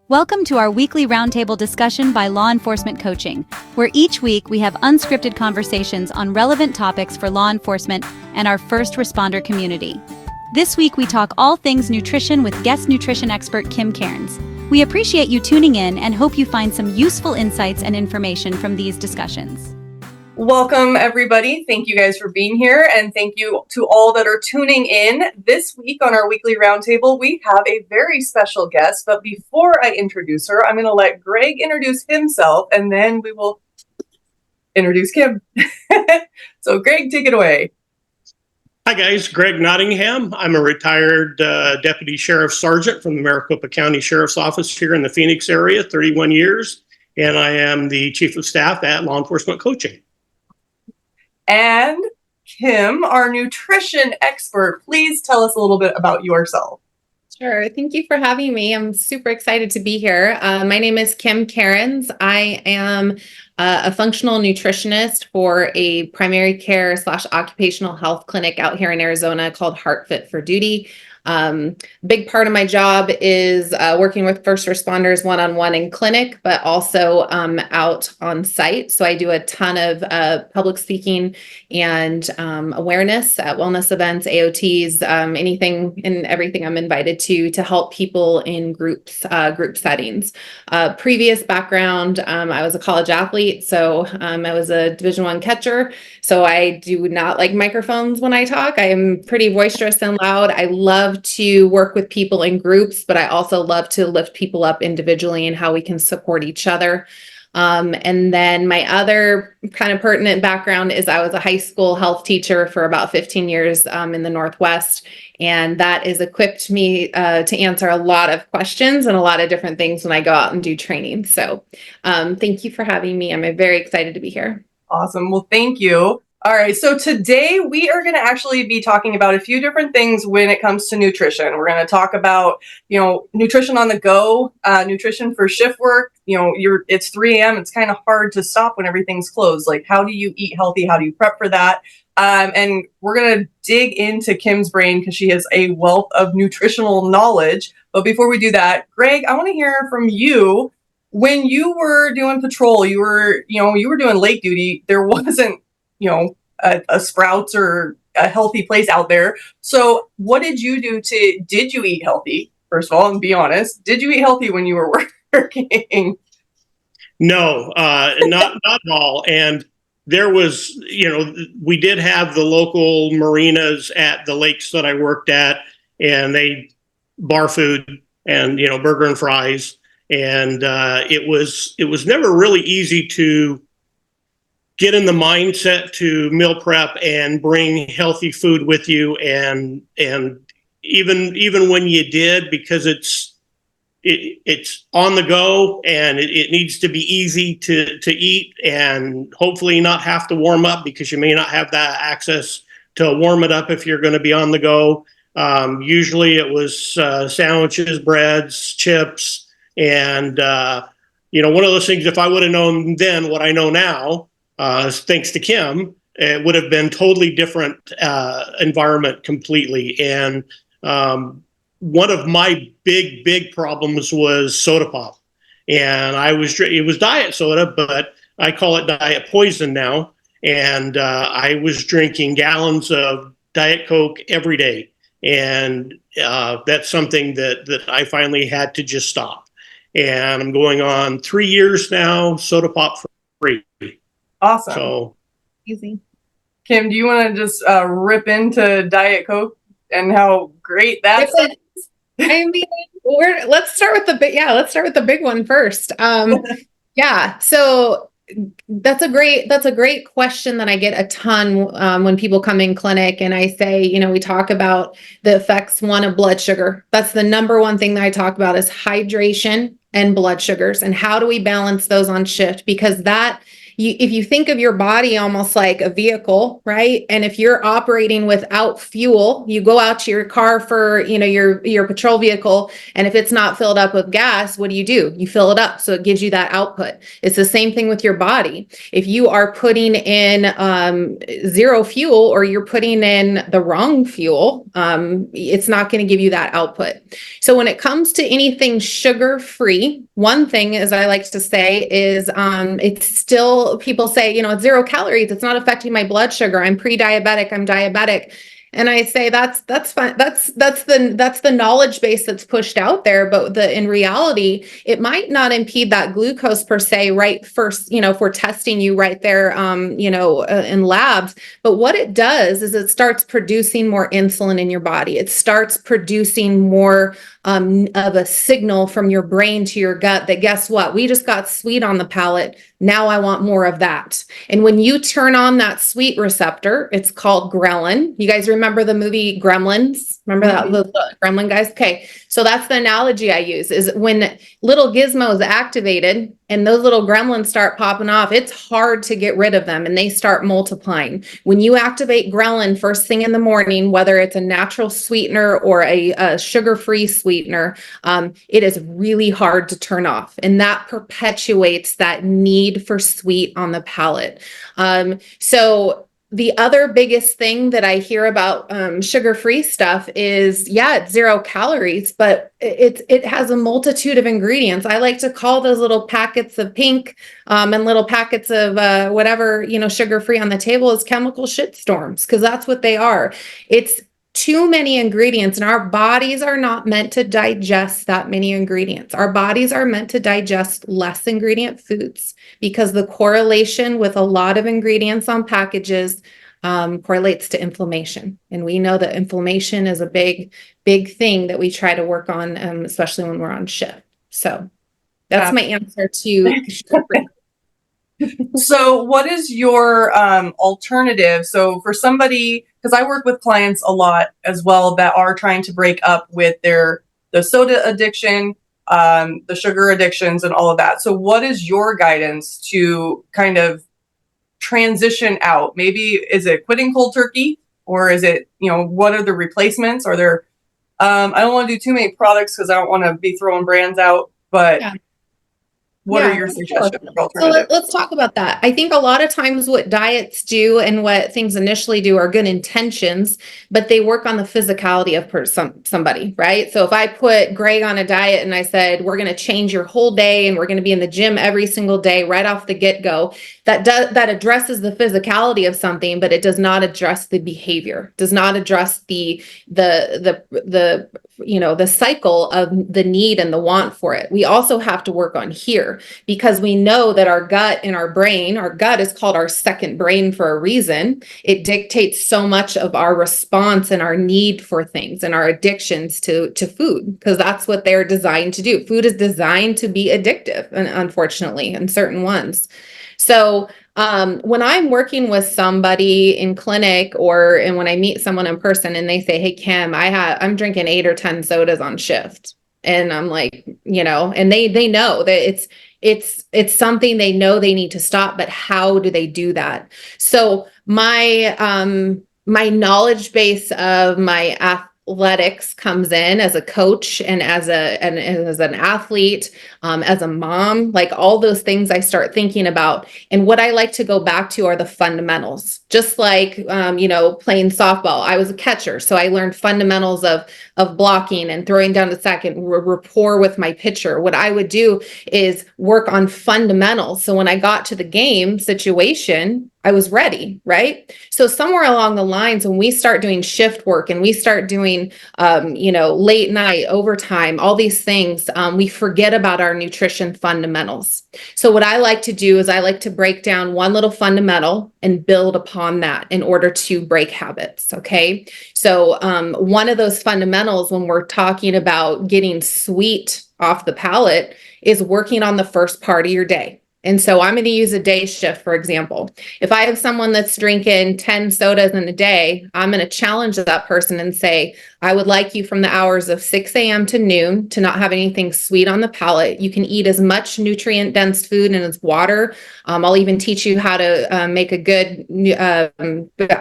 Welcome to our weekly roundtable discussion by Law Enforcement Coaching, where each week we have unscripted conversations on relevant topics for law enforcement and our first responder community. This week we talk all things nutrition with guest nutrition expert Kim Cairns. We appreciate you tuning in and hope you find some useful insights and information from these discussions. Welcome, everybody. Thank you guys for being here, and thank you to all that are tuning in. This week on our weekly roundtable, we have a very special guest, but before I introduce her, I'm going to let Greg introduce himself, and then we will introduce Kim. So, Greg, take it away. Hi, guys. Greg Nottingham. I'm a retired Deputy Sheriff Sergeant from the Maricopa County Sheriff's Office here in the Phoenix area, 31 years, and I am the Chief of Staff at Law Enforcement Coaching. And Kim, our nutrition expert, please tell us a little bit about yourself. Sure. Thank you for having me. I'm super excited to be here. My name is Kim Cairns. I am a functional nutritionist for a primary care / occupational health clinic out here in Arizona called Heart Fit for Duty. Big part of my job is working with first responders one-on-one in clinic, but also out on site. So I do a ton of public speaking and awareness at wellness events, AOTs, anything and everything I'm invited to help people in group settings. Previous background, I was a college athlete, so I was a Division I catcher. So I do not like microphones when I talk. I am pretty boisterous and loud. I love to work with people in groups, but I also love to lift people up individually and how we can support each other. And then my other kind of pertinent background is I was a high school health teacher for about 15 years in the Northwest. And that has equipped me to answer a lot of questions and a lot of different things when I go out and do training. So thank you for having me. I'm very excited to be here. Awesome. Well, thank you. All right. So today we are going to actually be talking about a few different things when it comes to nutrition. We're going to talk about, nutrition on the go, nutrition for shift work. It's 3 a.m. It's kind of hard to stop when everything's closed. Like, how do you eat healthy? How do you prep for that? And we're going to dig into Kim's brain because she has a wealth of nutritional knowledge. But before we do that, Greg, I want to hear from you. When you were doing patrol, you were doing late duty. There wasn't, a Sprouts or a healthy place out there. So what did you do did you eat healthy? First of all, and be honest, did you eat healthy when you were working? No, not at all. And there was, we did have the local marinas at the lakes that I worked at, and they bar food and, burger and fries. And it was never really easy to get in the mindset to meal prep and bring healthy food with you. And even when you did, because it's on the go and it needs to be easy to eat and hopefully not have to warm up, because you may not have that access to warm it up if you're going to be on the go. Usually it was sandwiches, breads, chips. And, one of those things, if I would have known then what I know now, thanks to Kim, it would have been totally different environment completely. And one of my big problems was soda pop. And it was diet soda, but I call it diet poison now. And I was drinking gallons of Diet Coke every day. And that's something that I finally had to just stop. And I'm going on 3 years now, soda pop free. Awesome. So easy. Kim, do you want to just rip into Diet Coke and how great that's? I mean, let's start with the big one first. So that's a great question that I get a ton when people come in clinic, and I say, we talk about the effects of blood sugar. That's the number one thing that I talk about is hydration and blood sugars, and how do we balance those on shift, because that if you think of your body almost like a vehicle, right? And if you're operating without fuel, you go out to your car for, your patrol vehicle, and if it's not filled up with gas, what do? You fill it up, so it gives you that output. It's the same thing with your body. If you are putting in zero fuel, or you're putting in the wrong fuel, it's not going to give you that output. So when it comes to anything sugar-free, one thing, as I like to say, is it's still, people say, it's 0 calories. It's not affecting my blood sugar. I'm pre-diabetic. I'm diabetic. And I say that's fine. That's the knowledge base that's pushed out there. But in reality, it might not impede that glucose per se right first, if we're testing you right there, in labs. But what it does is it starts producing more insulin in your body. It starts producing more of a signal from your brain to your gut that, guess what? We just got sweet on the palate. Now I want more of that. And when you turn on that sweet receptor, it's called ghrelin. You guys remember the movie Gremlins? Remember that, the gremlin guys? Okay. So that's the analogy I use, is when little Gizmo is activated and those little gremlins start popping off, it's hard to get rid of them and they start multiplying. When you activate ghrelin first thing in the morning, whether it's a natural sweetener or a sugar-free sweetener, it is really hard to turn off. And that perpetuates that need for sweet on the palate. So the other biggest thing that I hear about sugar-free stuff is, it's 0 calories, but it has a multitude of ingredients. I like to call those little packets of pink and little packets of whatever, sugar-free on the table is chemical shitstorms, because that's what they are. It's too many ingredients, and our bodies are not meant to digest that many ingredients. Our bodies are meant to digest less ingredient foods, because the correlation with a lot of ingredients on packages correlates to inflammation. And we know that inflammation is a big thing that we try to work on, especially when we're on shift. So that's my answer to sugar-free. So what is your alternative? So for somebody, because I work with clients a lot as well that are trying to break up with the soda addiction, the sugar addictions and all of that. So what is your guidance to kind of transition out? Maybe is it quitting cold turkey, or is it, what are the replacements? Are there, I don't want to do too many products because I don't want to be throwing brands out, but what are your suggestions for alternatives? So let's talk about that. I think a lot of times what diets do and what things initially do are good intentions, but they work on the physicality of somebody, right? So if I put Greg on a diet and I said, we're going to change your whole day and we're going to be in the gym every single day right off the get-go, that addresses the physicality of something, but it does not address the behavior, does not address the cycle of the need and the want for it. We also have to work on here, because we know that our gut and our brain, our gut is called our second brain for a reason. It dictates so much of our response and our need for things and our addictions to food, because that's what they're designed to do. Food is designed to be addictive, and unfortunately, in certain ones. So when I'm working with somebody in clinic and when I meet someone in person and they say, hey, Kim, I'm drinking 8 or 10 sodas on shift. And I'm like, and they know that it's something they know they need to stop, but how do they do that? So my knowledge base of my athletics comes in as a coach and as an athlete, as a mom, like all those things I start thinking about. And what I like to go back to are the fundamentals, just like, playing softball. I was a catcher, so I learned fundamentals of blocking and throwing down to second, rapport with my pitcher. What I would do is work on fundamentals. So when I got to the game situation, I was ready, right? So somewhere along the lines, when we start doing shift work and we start doing, late night, overtime, all these things, we forget about our nutrition fundamentals. So what I like to do is I like to break down one little fundamental and build upon that in order to break habits. Okay. So one of those fundamentals when we're talking about getting sweet off the palate is working on the first part of your day. And so I'm going to use a day shift, for example. If I have someone that's drinking 10 sodas in a day, I'm going to challenge that person and say, I would like you from the hours of 6 a.m. to noon to not have anything sweet on the palate. You can eat as much nutrient dense food and as water. I'll even teach you how to make a good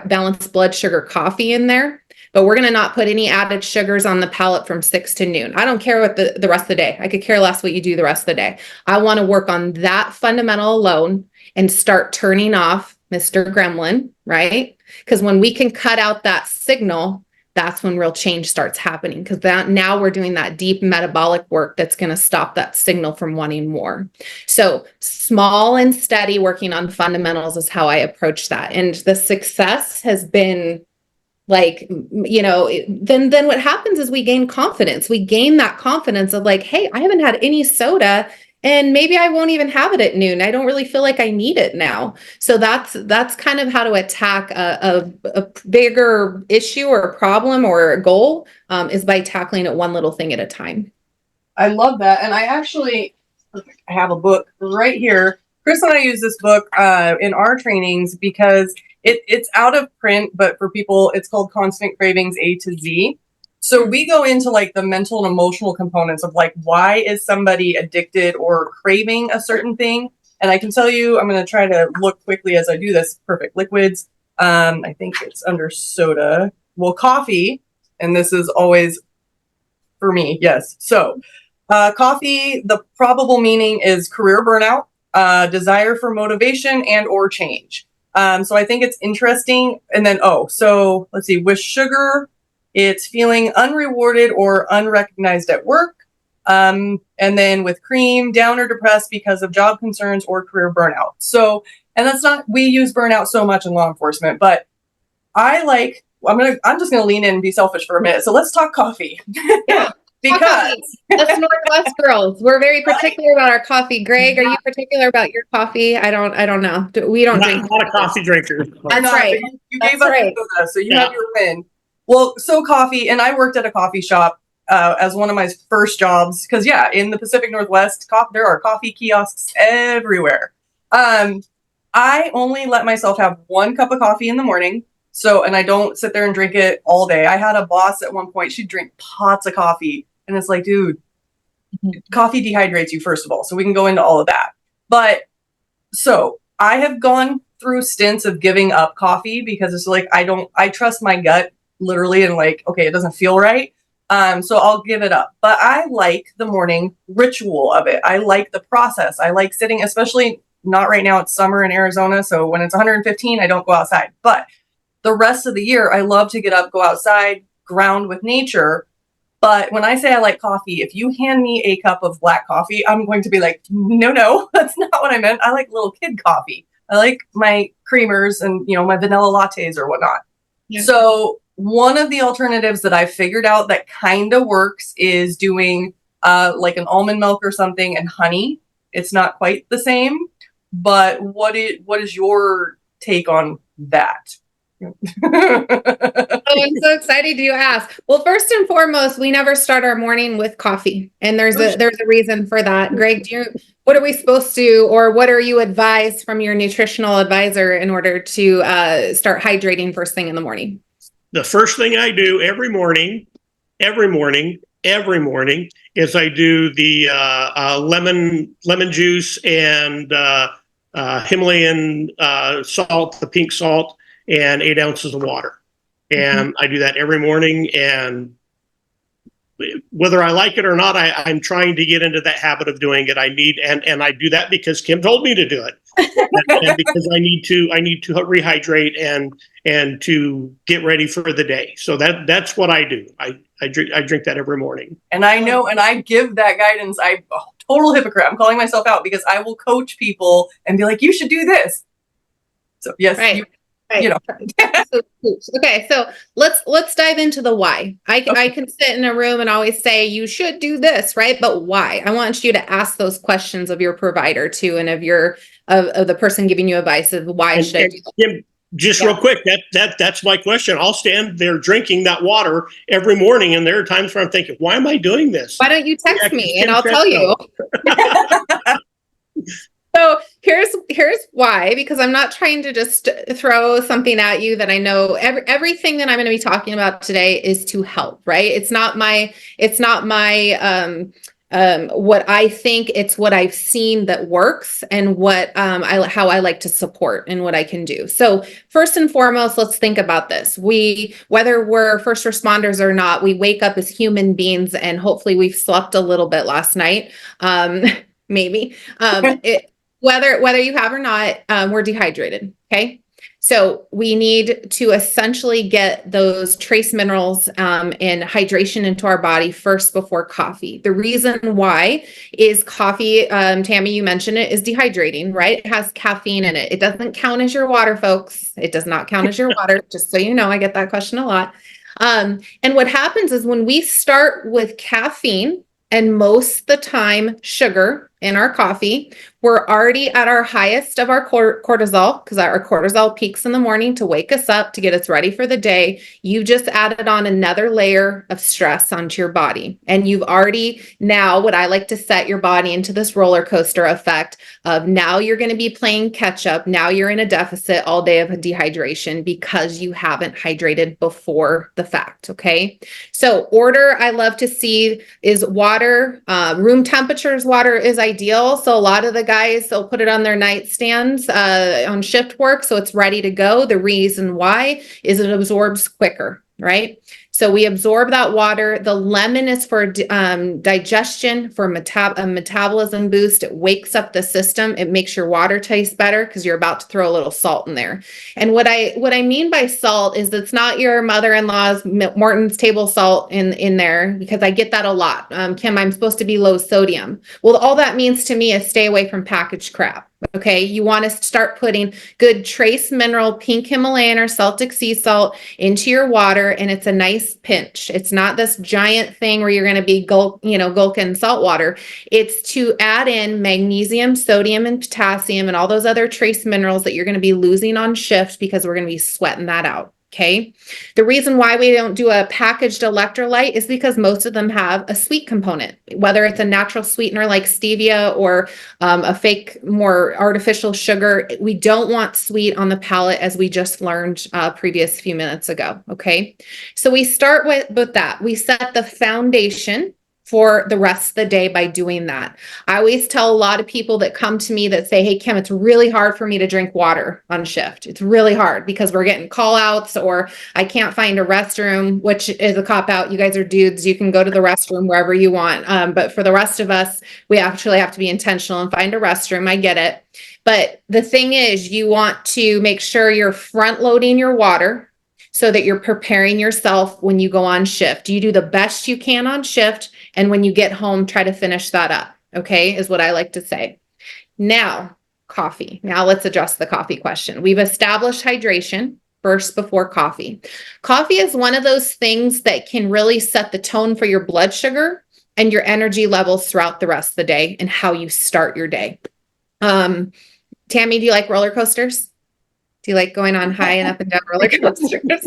balanced blood sugar coffee in there. But we're going to not put any added sugars on the palate from 6 to noon. I don't care what the rest of the day. I could care less what you do the rest of the day. I want to work on that fundamental alone and start turning off Mr. Gremlin, right? Because when we can cut out that signal, that's when real change starts happening. Because now we're doing that deep metabolic work that's going to stop that signal from wanting more. So small and steady working on fundamentals is how I approach that. And the success has been like, then what happens is we gain confidence. We gain that confidence of like, hey, I haven't had any soda and maybe I won't even have it at noon. I don't really feel like I need it now. So that's kind of how to attack a bigger issue or a problem or a goal, is by tackling it one little thing at a time. I love that. And I have a book right here. Chris and I use this book in our trainings because it's out of print, but for people, it's called Constant Cravings A to Z. So we go into like the mental and emotional components of like, why is somebody addicted or craving a certain thing? And I can tell you, I'm going to try to look quickly as I do this. Perfect liquids. I think it's under soda. Well, coffee. And this is always for me. Yes. So coffee, the probable meaning is career burnout, desire for motivation and or change. So I think it's interesting. And then, so let's see, with sugar, it's feeling unrewarded or unrecognized at work. And then with cream, down or depressed because of job concerns or career burnout. So, and we use burnout so much in law enforcement, but I'm just going to lean in and be selfish for a minute. So let's talk coffee. Yeah. Because us Northwest girls, we're very particular about our coffee. Greg, are you particular about your coffee? I don't know. We don't drink. Not a coffee drinker. That's right. You gave us soda, so you have your win. Well, so coffee, and I worked at a coffee shop as one of my first jobs because in the Pacific Northwest, there are coffee kiosks everywhere. I only let myself have one cup of coffee in the morning. And I don't sit there and drink it all day. I had a boss at one point, she'd drink pots of coffee. And it's like, dude, coffee dehydrates you, first of all. So we can go into all of that. But so I have gone through stints of giving up coffee because it's like, I trust my gut literally and like, okay, it doesn't feel right. So I'll give it up. But I like the morning ritual of it. I like the process. I like sitting, especially not right now. It's summer in Arizona. So when it's 115, I don't go outside. But the rest of the year, I love to get up, go outside, ground with nature. But when I say I like coffee, if you hand me a cup of black coffee, I'm going to be like, no, that's not what I meant. I like little kid coffee. I like my creamers and, my vanilla lattes or whatnot. Yeah. So one of the alternatives that I've figured out that kind of works is doing like an almond milk or something and honey. It's not quite the same, but what is your take on that? I'm so excited you asked. Well, first and foremost, we never start our morning with coffee, and there's a reason for that. Greg, what are we supposed to, or what are you advised from your nutritional advisor in order to start hydrating first thing in the morning? The first thing I do every morning is I do the lemon juice and Himalayan salt, the pink salt, and 8 ounces of water. And I do that every morning. And whether I like it or not, I'm trying to get into that habit of doing it. And I do that because Kim told me to do it. and because I need to rehydrate and to get ready for the day. So that's what I do. I drink that every morning. And I know, and I give that guidance. Total hypocrite. I'm calling myself out because I will coach people and be like, you should do this. So yes, right. Okay, so let's dive into the why. I can sit in a room and always say you should do this, right? But why? I want you to ask those questions of your provider too, and of the person giving you advice of why should I do that? Just real quick, that's my question. I'll stand there drinking that water every morning, and there are times where I'm thinking, why am I doing this? Why don't you text me and I'll tell you? So here's why, because I'm not trying to just throw something at you that I know everything that I'm going to be talking about today is to help, right? It's not my what I think, it's what I've seen that works and what how I like to support and what I can do. So first and foremost, let's think about this. Whether we're first responders or not, we wake up as human beings, and hopefully we've slept a little bit last night. Maybe. Whether you have or not, we're dehydrated. Okay. So we need to essentially get those trace minerals and hydration into our body first before coffee. The reason why is coffee, Tami, you mentioned it, is dehydrating, right? It has caffeine in it. It doesn't count as your water, folks. It does not count as your water, just so you know. I get that question a lot. And what happens is when we start with caffeine, and most of the time sugar in our coffee, we're already at our highest of our cortisol, because our cortisol peaks in the morning to wake us up, to get us ready for the day. You just added on another layer of stress onto your body. And you've already now, what I like to set your body into this roller coaster effect of, now you're going to be playing catch up. Now you're in a deficit all day of dehydration because you haven't hydrated before the fact. Okay. So order I love to see is water. Room temperatures water is ideal. So a lot of the guys, they'll put it on their nightstands on shift work, so it's ready to go. The reason why is it absorbs quicker, right? So we absorb that water. The lemon is for digestion, for a metabolism boost. It wakes up the system. It makes your water taste better because you're about to throw a little salt in there. And what I mean by salt is it's not your mother-in-law's Morton's table salt in there, because I get that a lot. Kim, I'm supposed to be low sodium. Well, all that means to me is stay away from packaged crap. Okay, you want to start putting good trace mineral, pink Himalayan or Celtic sea salt into your water, and it's a nice pinch. It's not this giant thing where you're going to be gulking salt water. It's to add in magnesium, sodium, and potassium, and all those other trace minerals that you're going to be losing on shift, because we're going to be sweating that out. Okay. The reason why we don't do a packaged electrolyte is because most of them have a sweet component, whether it's a natural sweetener like stevia or a fake, more artificial sugar. We don't want sweet on the palate, as we just learned previous few minutes ago. Okay. So we start with that. We set the foundation for the rest of the day by doing that. I always tell a lot of people that come to me that say, hey, Kim, it's really hard for me to drink water on shift. It's really hard because we're getting call outs, or I can't find a restroom, which is a cop out. You guys are dudes. You can go to the restroom wherever you want. But for the rest of us, we actually have to be intentional and find a restroom. I get it. But the thing is, you want to make sure you're front loading your water so that you're preparing yourself when you go on shift. You do the best you can on shift, and when you get home, try to finish that up, okay, is what I like to say. Now, coffee. Now let's address the coffee question. We've established hydration first before coffee. Coffee is one of those things that can really set the tone for your blood sugar and your energy levels throughout the rest of the day and how you start your day. Tami, do you like roller coasters? Do you like going on high and up and down roller coasters? That's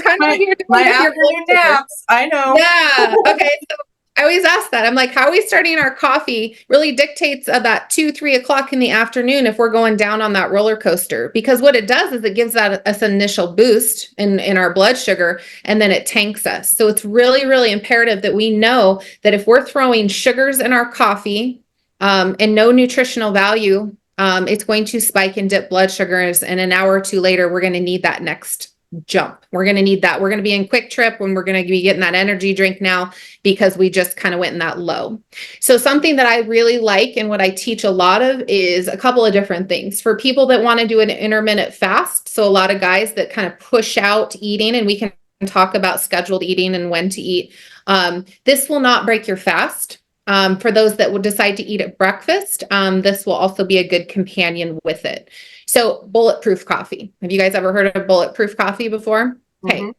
kind of my afternoon naps. I know. Yeah. Okay. So I always ask that. I'm like, how are we starting our coffee really dictates about 2-3 o'clock in the afternoon if we're going down on that roller coaster, because what it does is it gives us initial boost in our blood sugar, and then it tanks us. So it's really, really imperative that we know that if we're throwing sugars in our coffee and no nutritional value, it's going to spike and dip blood sugars. And an hour or two later, we're going to need that next jump. We're going to need that. We're going to be in quick trip when we're going to be getting that energy drink now, because we just kind of went in that low. So something that I really like and what I teach a lot of is a couple of different things for people that want to do an intermittent fast. So a lot of guys that kind of push out eating, and we can talk about scheduled eating and when to eat. This will not break your fast. For those that would decide to eat at breakfast, this will also be a good companion with it. So bulletproof coffee. Have you guys ever heard of bulletproof coffee before? Okay. Mm-hmm.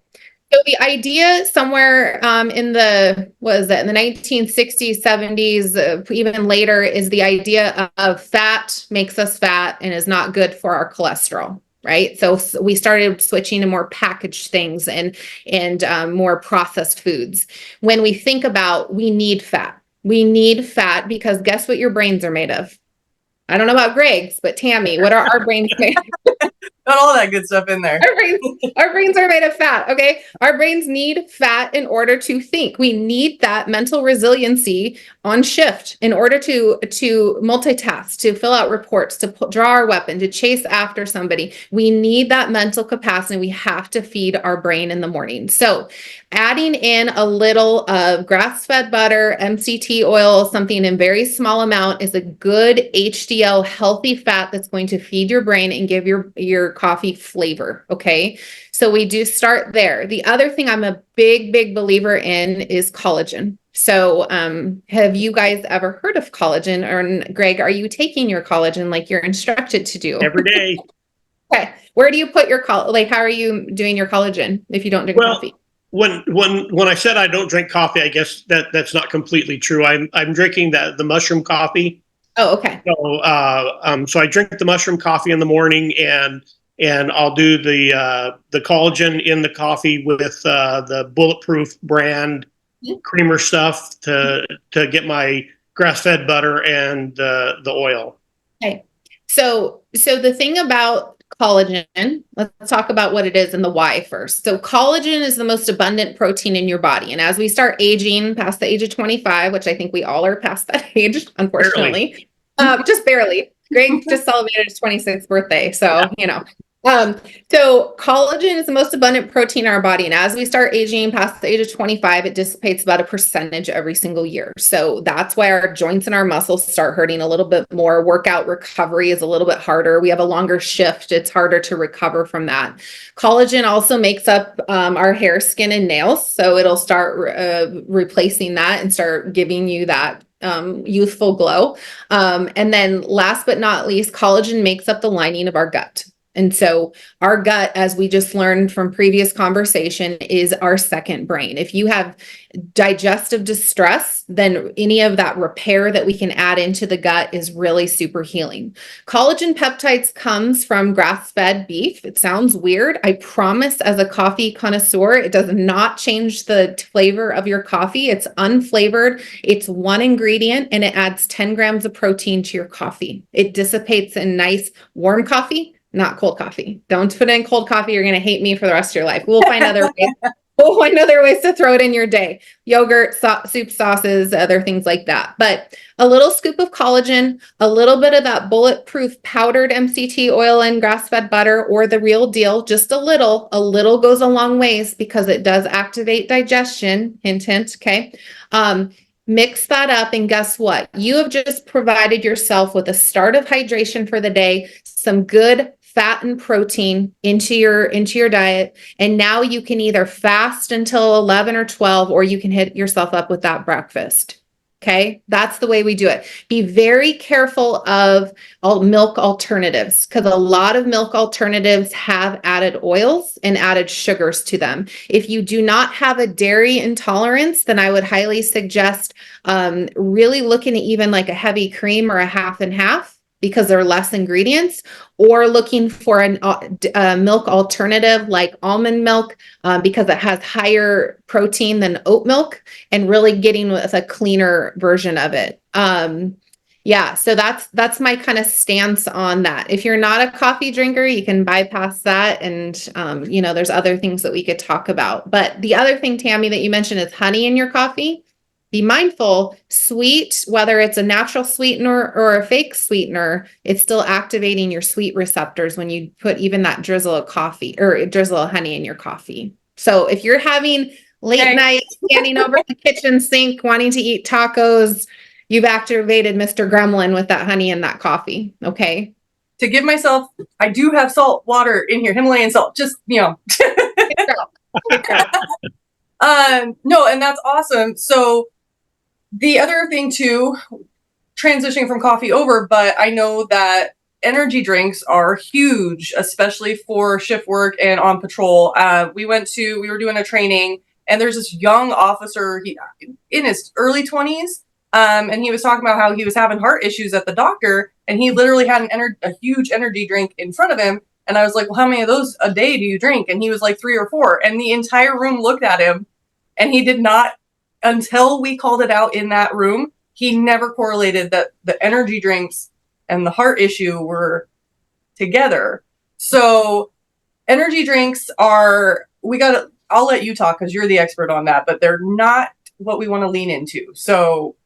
So the idea somewhere in the 1960s, 70s, even later, is the idea of fat makes us fat and is not good for our cholesterol. Right. So we started switching to more packaged things and more processed foods. When we think about, we need fat. We need fat because guess what your brains are made of? I don't know about Greg's, but Tami, what are our brains made? Got all that good stuff in there. Our brains are made of fat. Okay. Our brains need fat in order to think. We need that mental resiliency on shift in order to multitask, to fill out reports, to draw our weapon, to chase after somebody. We need that mental capacity. We have to feed our brain in the morning. So adding in a little of grass-fed butter, MCT oil, something in very small amount is a good HDL healthy fat that's going to feed your brain and give your coffee flavor. Okay. So we do start there. The other thing I'm a big believer in is collagen. So have you guys ever heard of collagen? Or Greg, are you taking your collagen like you're instructed to do? Every day. Okay. Where do you put your like, how are you doing your collagen if you don't drink coffee? When I said I don't drink coffee, I guess that's not completely true. I'm drinking the mushroom coffee. Oh, okay. So I drink the mushroom coffee in the morning, and I'll do the collagen in the coffee with the Bulletproof brand creamer stuff to get my grass-fed butter and the oil. Okay. So the thing about collagen, let's talk about what it is and the why first. So collagen is the most abundant protein in your body. And as we start aging past the age of 25, which I think we all are past that age, unfortunately, just barely. Greg just celebrated his 26th birthday. So, so collagen is the most abundant protein in our body. And as we start aging past the age of 25, it dissipates about a percentage every single year. So that's why our joints and our muscles start hurting a little bit more. Workout recovery is a little bit harder. We have a longer shift. It's harder to recover from that. Collagen also makes up our hair, skin, and nails. So it'll start replacing that and start giving you that youthful glow. And then last but not least, collagen makes up the lining of our gut. And so our gut, as we just learned from previous conversation, is our second brain. If you have digestive distress, then any of that repair that we can add into the gut is really super healing. Collagen peptides comes from grass-fed beef. It sounds weird. I promise, as a coffee connoisseur, it does not change the flavor of your coffee. It's unflavored. It's one ingredient, and it adds 10 grams of protein to your coffee. It dissipates in nice warm coffee, not cold coffee. Don't put in cold coffee. You're going to hate me for the rest of your life. We'll find other ways. We'll find other ways to throw it in your day. Yogurt, soup sauces, other things like that. But a little scoop of collagen, a little bit of that Bulletproof powdered MCT oil and grass-fed butter, or the real deal, just a little goes a long ways because it does activate digestion. Hint, hint. Okay. Mix that up, and guess what? You have just provided yourself with a start of hydration for the day, some good fat and protein into your diet. And now you can either fast until 11 or 12, or you can hit yourself up with that breakfast. Okay. That's the way we do it. Be very careful of milk alternatives, because a lot of milk alternatives have added oils and added sugars to them. If you do not have a dairy intolerance, then I would highly suggest really looking at even like a heavy cream or a half and half, because there are less ingredients, or looking for a milk alternative like almond milk, because it has higher protein than oat milk, and really getting with a cleaner version of it. So that's my kind of stance on that. If you're not a coffee drinker, you can bypass that. And, there's other things that we could talk about. But the other thing, Tami, that you mentioned is honey in your coffee. Be mindful, sweet, whether it's a natural sweetener or a fake sweetener, it's still activating your sweet receptors when you put even that drizzle of coffee or drizzle of honey in your coffee. So if you're having late night, standing over the kitchen sink, wanting to eat tacos, you've activated Mr. Gremlin with that honey and that coffee. Okay. To give myself, I do have salt water in here, Himalayan salt, just, No, and that's awesome. So the other thing too, transitioning from coffee over, but I know that energy drinks are huge, especially for shift work and on patrol. We were doing a training, and there's this young officer, in his early 20s. And he was talking about how he was having heart issues at the doctor, and he literally had a huge energy drink in front of him. And I was like, well, how many of those a day do you drink? And he was like 3 or 4. And the entire room looked at him, and he did not, until we called it out in that room, he never correlated that the energy drinks and the heart issue were together. So energy drinks are, I'll let you talk because you're the expert on that, but they're not what we want to lean into. So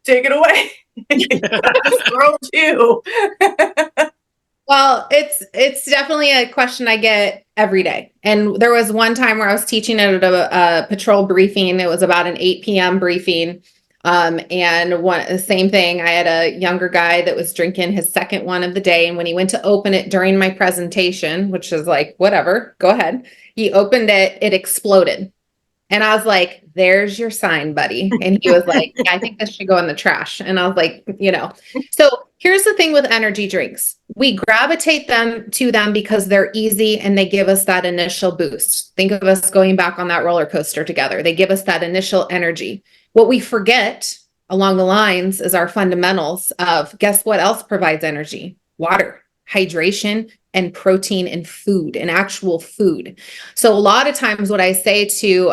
take it away. Just throw two. Well, it's definitely a question I get every day. And there was one time where I was teaching at a patrol briefing. It was about an 8 p.m. briefing. And the same thing, I had a younger guy that was drinking his second one of the day. And when he went to open it during my presentation, which is like, whatever, go ahead. He opened it, it exploded. And I was like, there's your sign, buddy. And he was like, yeah, I think this should go in the trash. And I was like, so here's the thing with energy drinks. We gravitate to them because they're easy and they give us that initial boost. Think of us going back on that roller coaster together. They give us that initial energy. What we forget along the lines is our fundamentals of, guess what else provides energy? Water, hydration, and protein and food, and actual food. So a lot of times what I say to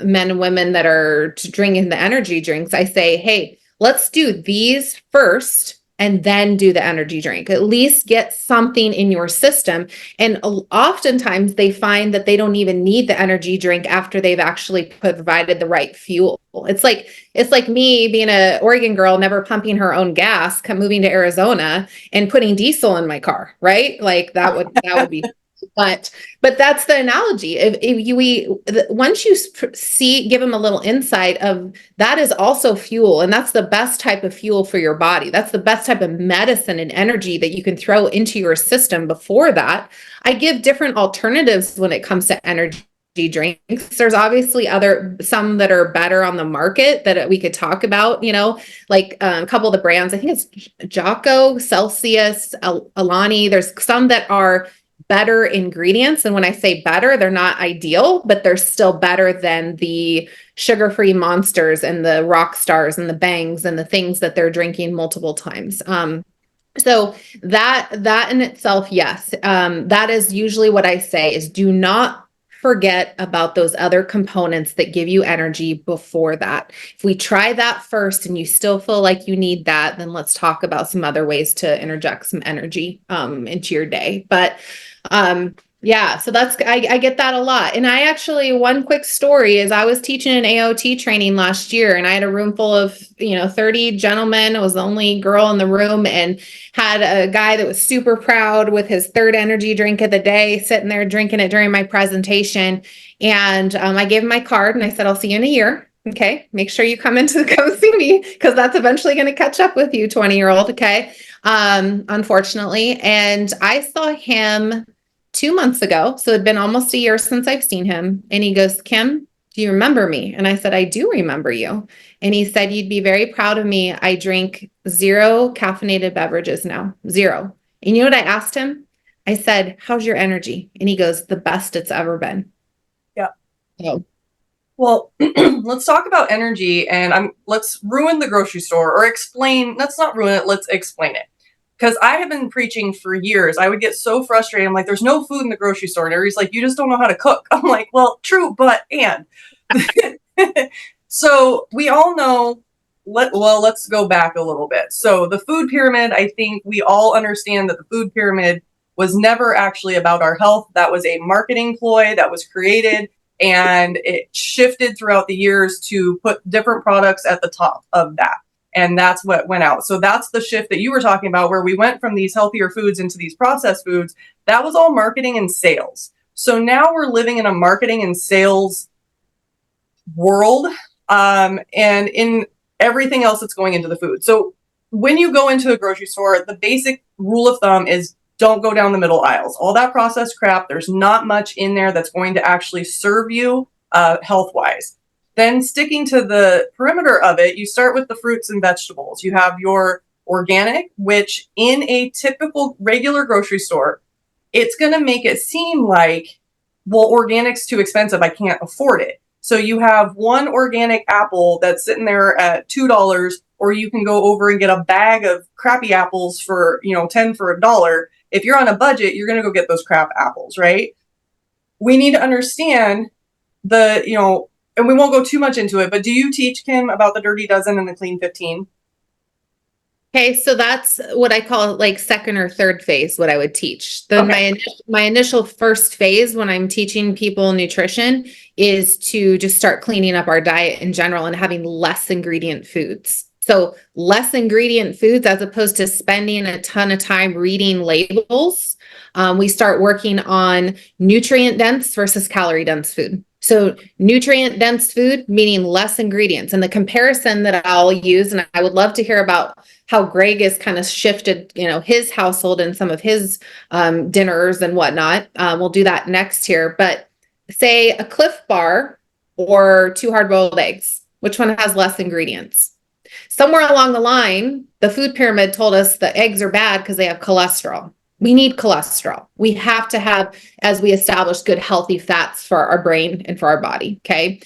men and women that are drinking the energy drinks, I say, hey, let's do these first and then do the energy drink. At least get something in your system. And oftentimes they find that they don't even need the energy drink after they've actually provided the right fuel. It's like me being an Oregon girl, never pumping her own gas, moving to Arizona and putting diesel in my car, right? Like that would be, but that's the analogy. Once you give them a little insight of that is also fuel, and that's the best type of fuel for your body. That's the best type of medicine and energy that you can throw into your system. Before that, I give different alternatives when it comes to energy drinks. There's obviously some that are better on the market that we could talk about, like a couple of the brands. I think it's Jocko, Celsius, Alani. There's some that are better ingredients. And when I say better, they're not ideal, but they're still better than the sugar-free Monsters and the Rock Stars and the Bangs and the things that they're drinking multiple times. So that in itself, yes, that is usually what I say is do not forget about those other components that give you energy before that. If we try that first and you still feel like you need that, then let's talk about some other ways to interject some energy into your day. But yeah, so I get that a lot. And I actually, one quick story is I was teaching an AOT training last year and I had a room full of, 30 gentlemen. I was the only girl in the room and had a guy that was super proud with his third energy drink of the day, sitting there drinking it during my presentation. And I gave him my card and I said, I'll see you in a year. Okay. Make sure you come see me because that's eventually going to catch up with you, 20-year-old. Okay. Unfortunately. And I saw him 2 months ago. So it'd been almost a year since I've seen him. And he goes, Kim, do you remember me? And I said, I do remember you. And he said, you'd be very proud of me. I drink 0 caffeinated beverages now, 0. And you know what I asked him? I said, how's your energy? And he goes, the best it's ever been. Yeah. So. Well, let's talk about energy and let's ruin the grocery store or explain. Let's not ruin it. Let's explain it. Because I have been preaching for years. I would get so frustrated. I'm like, there's no food in the grocery store. And everybody's like, you just don't know how to cook. I'm like, well, true, but and. So we all know, let's go back a little bit. So the food pyramid, I think we all understand that the food pyramid was never actually about our health. That was a marketing ploy that was created and it shifted throughout the years to put different products at the top of that. And that's what went out. So that's the shift that you were talking about, where we went from these healthier foods into these processed foods. That was all marketing and sales. So now we're living in a marketing and sales world, and in everything else that's going into the food. So when you go into a grocery store, the basic rule of thumb is don't go down the middle aisles. All that processed crap, there's not much in there that's going to actually serve you health-wise. Then sticking to the perimeter of it, you start with the fruits and vegetables. You have your organic, which in a typical regular grocery store, it's going to make it seem like, well, organic's too expensive. I can't afford it. So you have one organic apple that's sitting there at $2, or you can go over and get a bag of crappy apples for, 10 for $1. If you're on a budget, you're going to go get those crap apples, right? We need to understand and we won't go too much into it, but do you teach, Kim, about the Dirty Dozen and the Clean 15? Okay, so that's what I call like second or third phase, what I would teach. My initial first phase when I'm teaching people nutrition is to just start cleaning up our diet in general and having less ingredient foods. So less ingredient foods as opposed to spending a ton of time reading labels. We start working on nutrient dense versus calorie dense food. So nutrient dense food, meaning less ingredients. And the comparison that I'll use, and I would love to hear about how Greg has kind of shifted, his household and some of his dinners and whatnot. We'll do that next here. But say a Cliff Bar or 2 hard-boiled eggs, which one has less ingredients? Somewhere along the line, the food pyramid told us the eggs are bad because they have cholesterol. We need cholesterol. We have to have, as we established, good healthy fats for our brain and for our body. Okay.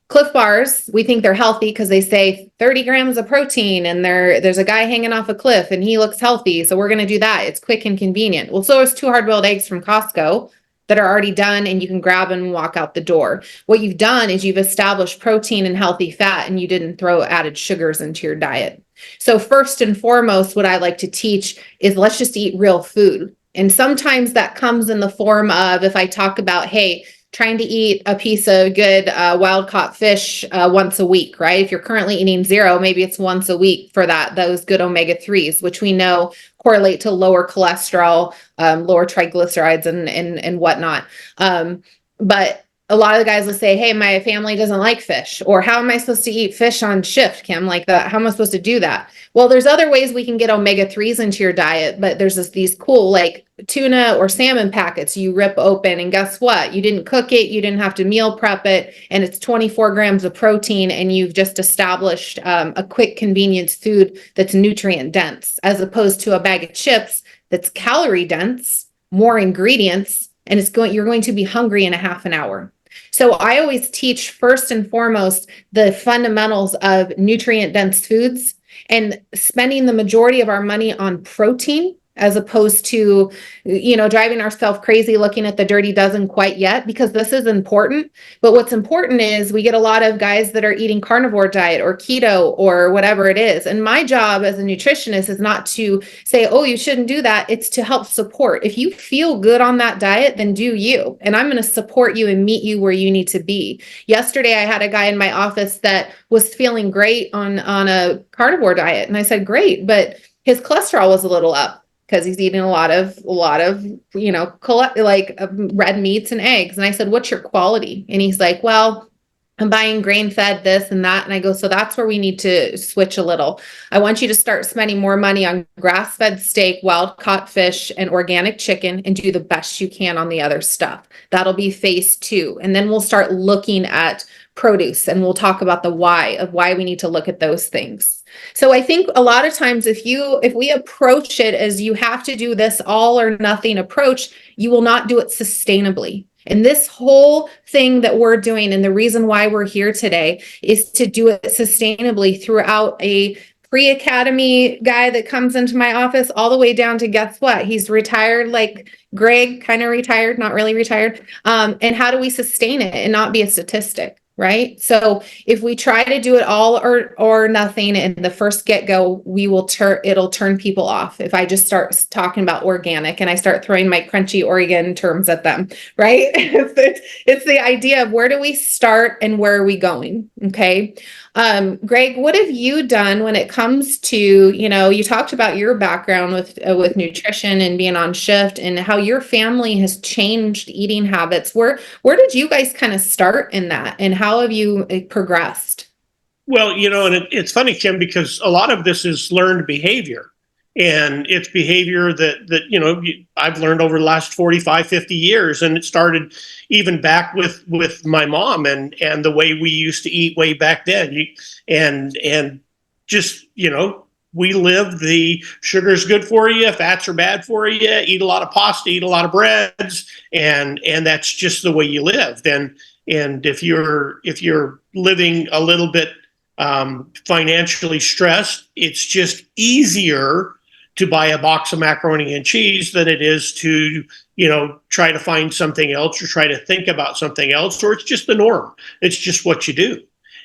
Cliff Bars, we think they're healthy because they say 30 grams of protein and there's a guy hanging off a cliff and he looks healthy. So we're going to do that. It's quick and convenient. Well, so is 2 hard-boiled eggs from Costco that are already done and you can grab and walk out the door. What you've done is you've established protein and healthy fat and you didn't throw added sugars into your diet. So first and foremost, what I like to teach is let's just eat real food. And sometimes that comes in the form of, if I talk about, hey, trying to eat a piece of good wild caught fish once a week, right? If you're currently eating 0, maybe it's once a week for those good omega-3s, which we know correlate to lower cholesterol, lower triglycerides and whatnot. But a lot of the guys will say, hey, my family doesn't like fish, or how am I supposed to eat fish on shift, Kim? Like that, how am I supposed to do that? Well, there's other ways we can get omega-3s into your diet, but there's these cool like tuna or salmon packets you rip open, and guess what? You didn't cook it, you didn't have to meal prep it, and it's 24 grams of protein, and you've just established a quick convenience food that's nutrient dense, as opposed to a bag of chips that's calorie dense, more ingredients, and you're going to be hungry in a half an hour. So I always teach first and foremost the fundamentals of nutrient dense foods and spending the majority of our money on protein as opposed to, driving ourselves crazy looking at the dirty dozen quite yet, because this is important. But what's important is we get a lot of guys that are eating carnivore diet or keto or whatever it is. And my job as a nutritionist is not to say, oh, you shouldn't do that. It's to help support. If you feel good on that diet, then do you. And I'm going to support you and meet you where you need to be. Yesterday, I had a guy in my office that was feeling great on a carnivore diet. And I said, great, but his cholesterol was a little up, because he's eating a lot of red meats and eggs. And I said, what's your quality? And he's like, well, I'm buying grain-fed this and that. And I go, so that's where we need to switch a little. I want you to start spending more money on grass-fed steak, wild-caught fish, and organic chicken, and do the best you can on the other stuff. That'll be phase 2. And then we'll start looking at produce, and we'll talk about the why of why we need to look at those things. So I think a lot of times if we approach it as you have to do this all or nothing approach, you will not do it sustainably. And this whole thing that we're doing, and the reason why we're here today, is to do it sustainably throughout a pre-academy guy that comes into my office all the way down to, guess what? He's retired, like Greg, kind of retired, not really retired. And how do we sustain it and not be a statistic? Right. So if we try to do it all or nothing in the first get-go, it'll turn people off. If I just start talking about organic and I start throwing my crunchy Oregon terms at them, right? It's the idea of where do we start and where are we going? Okay. Greg, what have you done when it comes to, you talked about your background with nutrition and being on shift and how your family has changed eating habits. Where did you guys kind of start in that, and how have you progressed? Well, and it's funny, Kim, because a lot of this is learned behavior. And it's behavior that I've learned over the last 45, 50 years. And it started even back with my mom and the way we used to eat way back then. And just, we lived the sugar's good for you, fats are bad for you, eat a lot of pasta, eat a lot of breads, and that's just the way you lived. And if you're living a little bit financially stressed, it's just easier to buy a box of macaroni and cheese than it is to, try to find something else or try to think about something else, or it's just the norm. It's just what you do.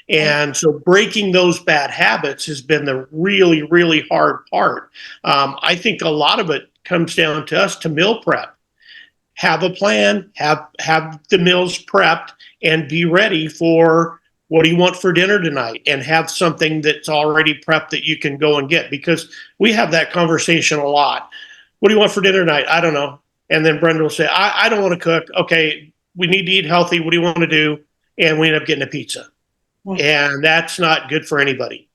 And so breaking those bad habits has been the really, really hard part. I think a lot of it comes down to us to meal prep. Have a plan, have the meals prepped, and be ready for what do you want for dinner tonight, and have something that's already prepped that you can go and get, because we have that conversation a lot. What do you want for dinner tonight? I don't know. And then Brenda will say, I don't want to cook. Okay, we need to eat healthy. What do you want to do? And we end up getting a pizza. And that's not good for anybody.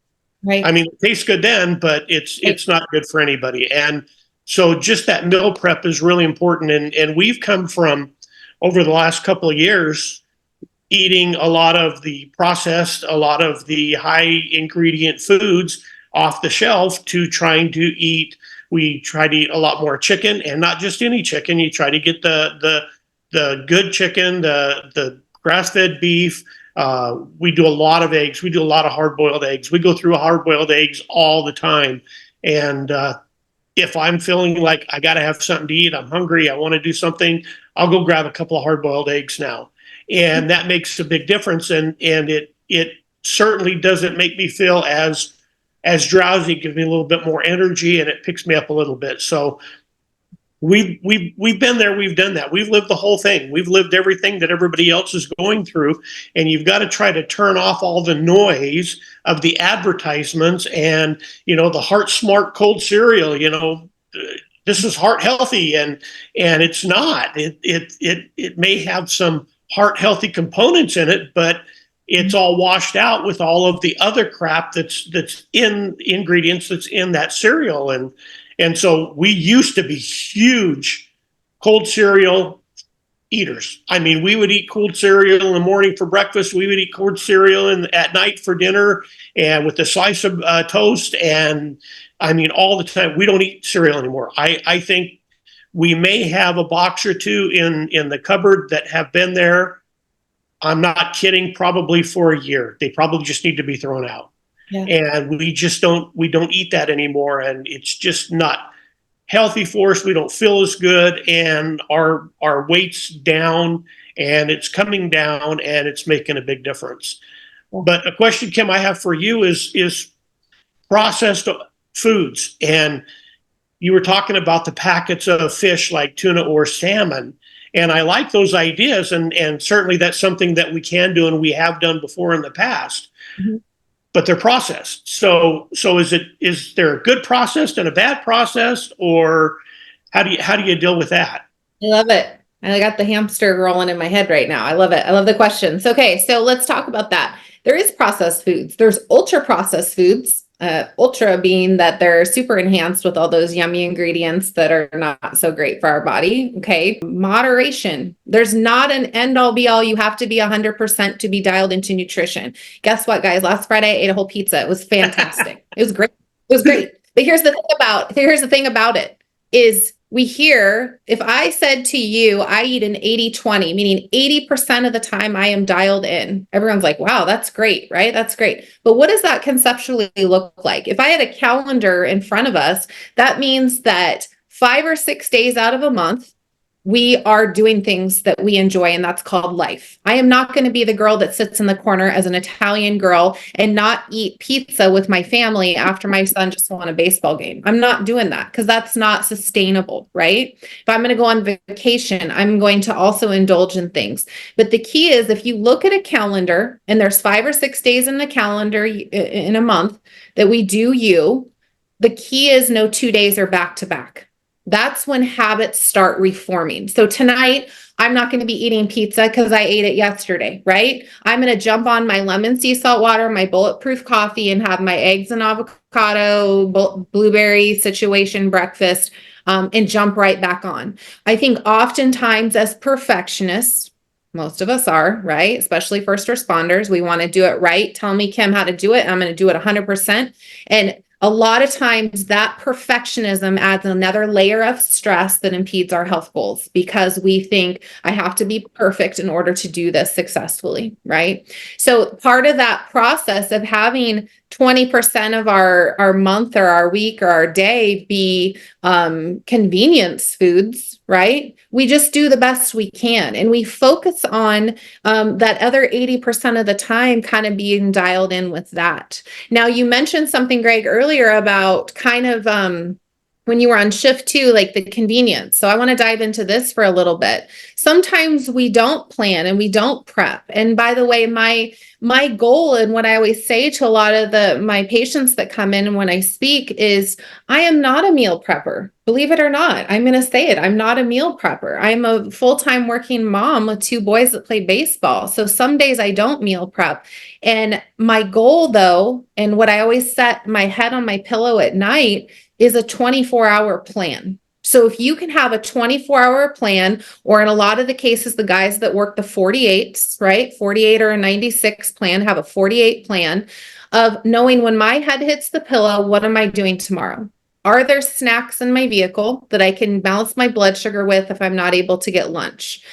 Right. I mean, it tastes good then, but it's not good for anybody. And so just that meal prep is really important. And we've come from, over the last couple of years, eating a lot of the processed, a lot of the high ingredient foods off the shelf, to trying to eat. We try to eat a lot more chicken, and not just any chicken. You try to get the good chicken, the grass-fed beef. We do a lot of eggs. We do a lot of hard-boiled eggs. We go through hard-boiled eggs all the time. And if I'm feeling like I got to have something to eat, I'm hungry, I want to do something, I'll go grab a couple of hard-boiled eggs now. And that makes a big difference. And it certainly doesn't make me feel as drowsy. It gives me a little bit more energy, and it picks me up a little bit. So we've been there, we've done that. We've lived the whole thing. We've lived everything that everybody else is going through. And you've got to try to turn off all the noise of the advertisements and, the Heart Smart cold cereal, this is heart healthy, and it's not. It may have some heart healthy components in it, but it's all washed out with all of the other crap that's in ingredients that's in that cereal. And so we used to be huge cold cereal eaters. I mean, we would eat cold cereal in the morning for breakfast. We would eat cold cereal at night for dinner, and with a slice of toast. And I mean, all the time. We don't eat cereal anymore. I think we may have a box or two in the cupboard that have been there, I'm not kidding, probably for a year. They probably just need to be thrown out. Yeah. And we don't eat that anymore. And it's just not healthy for us. We don't feel as good, and our weight's down, and it's coming down, and it's making a big difference. But a question, Kim, I have for you is processed foods. And you were talking about the packets of fish like tuna or salmon. And I like those ideas, and certainly that's something that we can do and we have done before in the past. Mm-hmm. But they're processed. So is there a good processed and a bad processed, or how do you deal with that? I love it. I got the hamster rolling in my head right now. I love it. I love the questions. Okay, so let's talk about that. There is processed foods. There's ultra processed foods. Ultra being that they're super enhanced with all those yummy ingredients that are not so great for our body. Okay. Moderation. There's not an end all be all. You have to be 100% to be dialed into nutrition. Guess what, guys? Last Friday I ate a whole pizza. It was fantastic. It was great. It was great. But here's the thing about it is we hear, if I said to you, I eat an 80-20, meaning 80% of the time I am dialed in. Everyone's like, wow, that's great, right? That's great. But what does that conceptually look like? If I had a calendar in front of us, that means that 5 or 6 days out of a month, we are doing things that we enjoy, and that's called life. I am not going to be the girl that sits in the corner as an Italian girl and not eat pizza with my family after my son just won a baseball game. I'm not doing that because that's not sustainable, right? If I'm going to go on vacation, I'm going to also indulge in things. But the key is, if you look at a calendar and there's 5 or 6 days in the calendar in a month that we do the key is no 2 days are back to back. That's when habits start reforming. So tonight, I'm not going to be eating pizza because I ate it yesterday, right? I'm going to jump on my lemon sea salt water, my bulletproof coffee, and have my eggs and avocado, blueberry situation breakfast, and jump right back on. I think oftentimes as perfectionists, most of us are, right? Especially first responders, we want to do it right. Tell me, Kim, how to do it. I'm going to do it 100%. And a lot of times that perfectionism adds another layer of stress that impedes our health goals, because we think I have to be perfect in order to do this successfully, right? So part of that process of having 20% of our month or our week or our day be convenience foods, right? We just do the best we can. And we focus on that other 80% of the time kind of being dialed in with that. Now, you mentioned something, Greg, earlier about kind of when you were on shift too, like the convenience. So I want to dive into this for a little bit. Sometimes we don't plan and we don't prep. And by the way, my goal and what I always say to a lot of my patients that come in and when I speak is I am not a meal prepper. Believe it or not, I'm going to say it. I'm not a meal prepper. I'm a full-time working mom with 2 boys that play baseball. So some days I don't meal prep. And my goal though, and what I always set my head on my pillow at night is a 24-hour plan. So if you can have a 24-hour plan, or in a lot of the cases, the guys that work the 48s, right? 48 or a 96 plan, have a 48 plan of knowing when my head hits the pillow, what am I doing tomorrow? Are there snacks in my vehicle that I can balance my blood sugar with if I'm not able to get lunch?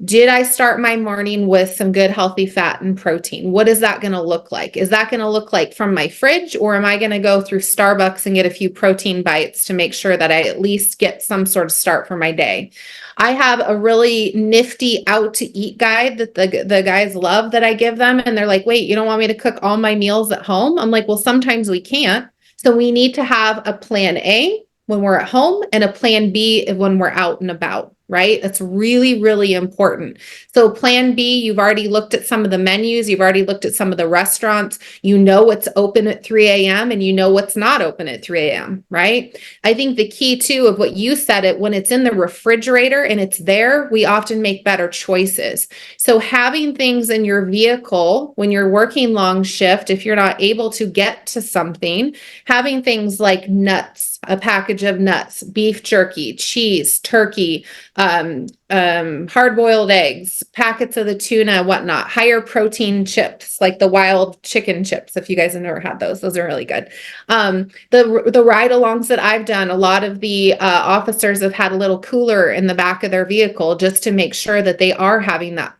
Did I start my morning with some good healthy fat and protein? What is that going to look like? Is that going to look like from my fridge, or am I going to go through Starbucks and get a few protein bites to make sure that I at least get some sort of start for my day? I have a really nifty out to eat guide that the guys love that I give them. And they're like, wait, you don't want me to cook all my meals at home? I'm like, well, sometimes we can't. So we need to have a plan A when we're at home and a plan B when we're out and about, right? That's really, really important. So plan B, you've already looked at some of the menus. You've already looked at some of the restaurants. You know what's open at 3 a.m. and you know what's not open at 3 a.m., right? I think the key too of what you said, it when it's in the refrigerator and it's there, we often make better choices. So having things in your vehicle when you're working long shift, if you're not able to get to something, having things like nuts, a package of nuts, beef jerky, cheese, turkey, hard-boiled eggs, packets of the tuna, whatnot, higher protein chips, like the wild chicken chips. If you guys have never had those are really good. The ride-alongs that I've done, a lot of the officers have had a little cooler in the back of their vehicle just to make sure that they are having that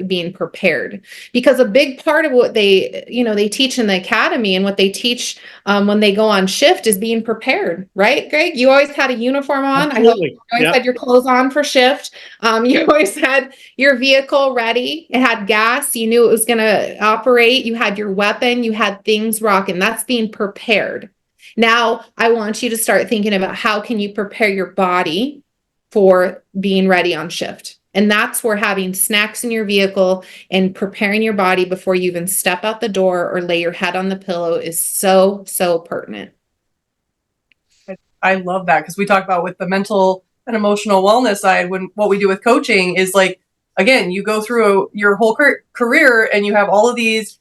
being prepared. Because a big part of what they teach in the academy and what they teach when they go on shift is being prepared, right, Greg? You always had a uniform on. Absolutely. I hope you always had your clothes on for shift. You always had your vehicle ready. It had gas. You knew it was going to operate. You had your weapon. You had things rocking. That's being prepared. Now, I want you to start thinking about how can you prepare your body for being ready on shift. And that's where having snacks in your vehicle and preparing your body before you even step out the door or lay your head on the pillow is so, so pertinent. I love that, because we talk about with the mental and emotional wellness side, when what we do with coaching is like, again, you go through your whole career and you have all of these,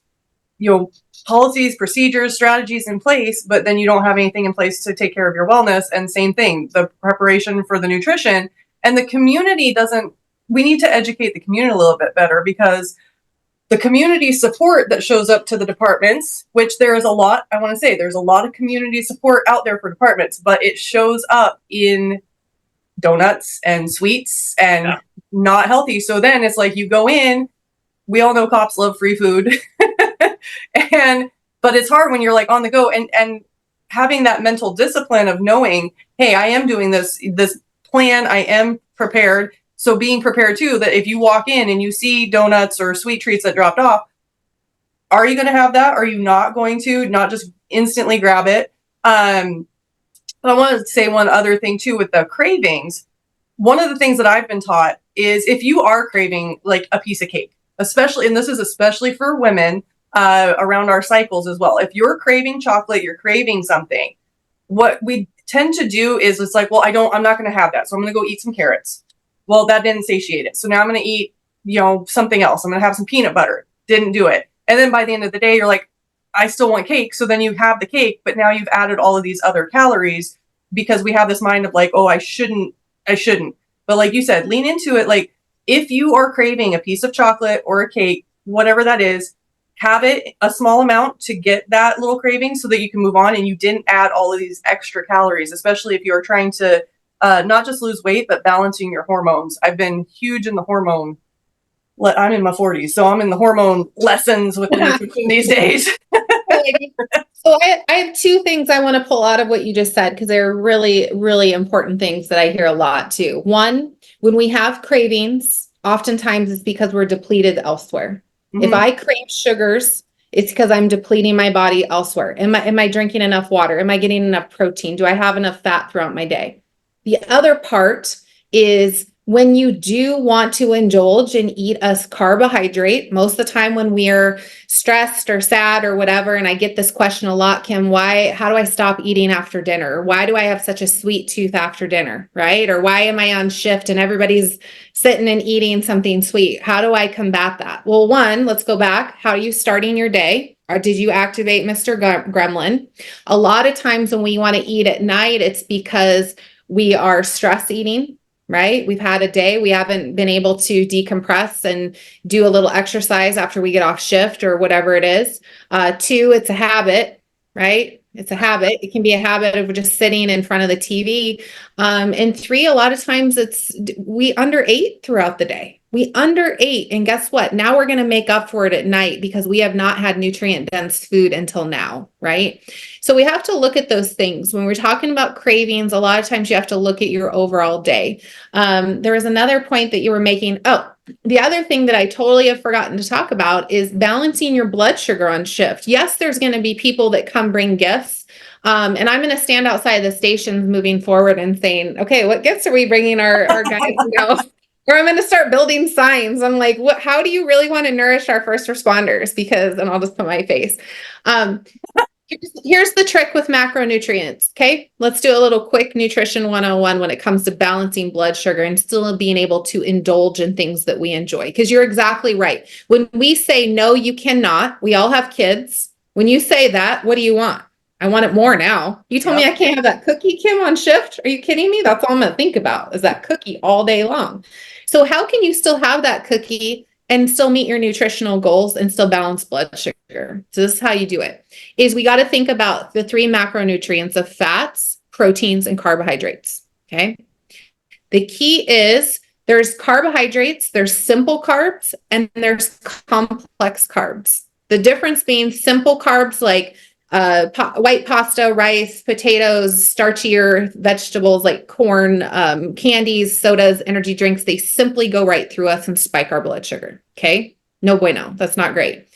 policies, procedures, strategies in place, but then you don't have anything in place to take care of your wellness. And same thing, the preparation for the nutrition and the community we need to educate the community a little bit better, because the community support that shows up to the departments, which there is a lot, I want to say there's a lot of community support out there for departments, but it shows up in donuts and sweets and not healthy. So then it's like you go in, we all know cops love free food. But it's hard when you're like on the go and having that mental discipline of knowing, hey, I am doing this plan, I am prepared. So being prepared too, that if you walk in and you see donuts or sweet treats that dropped off, are you going to have that? Are you not going to not just instantly grab it? But I want to say one other thing too with the cravings. One of the things that I've been taught is if you are craving like a piece of cake, especially, and this is especially for women around our cycles as well. If you're craving chocolate, you're craving something, what we tend to do is it's like, well, I'm not going to have that. So I'm going to go eat some carrots. Well, that didn't satiate it. So now I'm going to eat, something else. I'm going to have some peanut butter. Didn't do it. And then by the end of the day, you're like, I still want cake. So then you have the cake, but now you've added all of these other calories because we have this mind of like, oh, I shouldn't. But like you said, lean into it. Like if you are craving a piece of chocolate or a cake, whatever that is, have it a small amount to get that little craving so that you can move on and you didn't add all of these extra calories, especially if you're trying to not just lose weight, but balancing your hormones. I've been huge in the hormone. I'm in my 40s, so I'm in the hormone lessons with the nutrition these days. So I have two things I want to pull out of what you just said, because they're really, really important things that I hear a lot too. One, when we have cravings, oftentimes it's because we're depleted elsewhere. Mhm. If I crave sugars, it's because I'm depleting my body elsewhere. Am I drinking enough water? Am I getting enough protein? Do I have enough fat throughout my day? The other part is when you do want to indulge and eat a carbohydrate, most of the time when we're stressed or sad or whatever, and I get this question a lot, Kim, how do I stop eating after dinner? Why do I have such a sweet tooth after dinner, right? Or why am I on shift and everybody's sitting and eating something sweet? How do I combat that? Well, one, let's go back. How are you starting your day? Or did you activate Mr. Gremlin? A lot of times when we want to eat at night, it's because we are stress eating, right? We've had a day, we haven't been able to decompress and do a little exercise after we get off shift or whatever it is. Two, it's a habit, right? It's a habit. It can be a habit of just sitting in front of the TV. And three, a lot of times we underate throughout the day. We underate, and guess what? Now we're going to make up for it at night because we have not had nutrient-dense food until now, right? So we have to look at those things. When we're talking about cravings, a lot of times you have to look at your overall day. There was another point that you were making. Oh, the other thing that I totally have forgotten to talk about is balancing your blood sugar on shift. Yes, there's going to be people that come bring gifts. And I'm going to stand outside the stations moving forward and saying, okay, what gifts are we bringing our guys? Or I'm going to start building signs. I'm like, how do you really want to nourish our first responders? Because, and I'll just put my face. Here's the trick with macronutrients. Okay. Let's do a little quick nutrition 101 when it comes to balancing blood sugar and still being able to indulge in things that we enjoy. Because you're exactly right. When we say, no, you cannot, we all have kids. When you say that, what do you want? I want it more now. You told me I can't have that cookie, Kim, on shift. Are you kidding me? That's all I'm going to think about is that cookie all day long. So how can you still have that cookie and still meet your nutritional goals and still balance blood sugar? So this is how you do it, is we got to think about the three macronutrients of fats, proteins, and carbohydrates, okay? The key is there's carbohydrates, there's simple carbs, and there's complex carbs. The difference being simple carbs like white pasta, rice, potatoes, starchier vegetables like corn, candies, sodas, energy drinks, they simply go right through us and spike our blood sugar. Okay. No bueno. That's not great.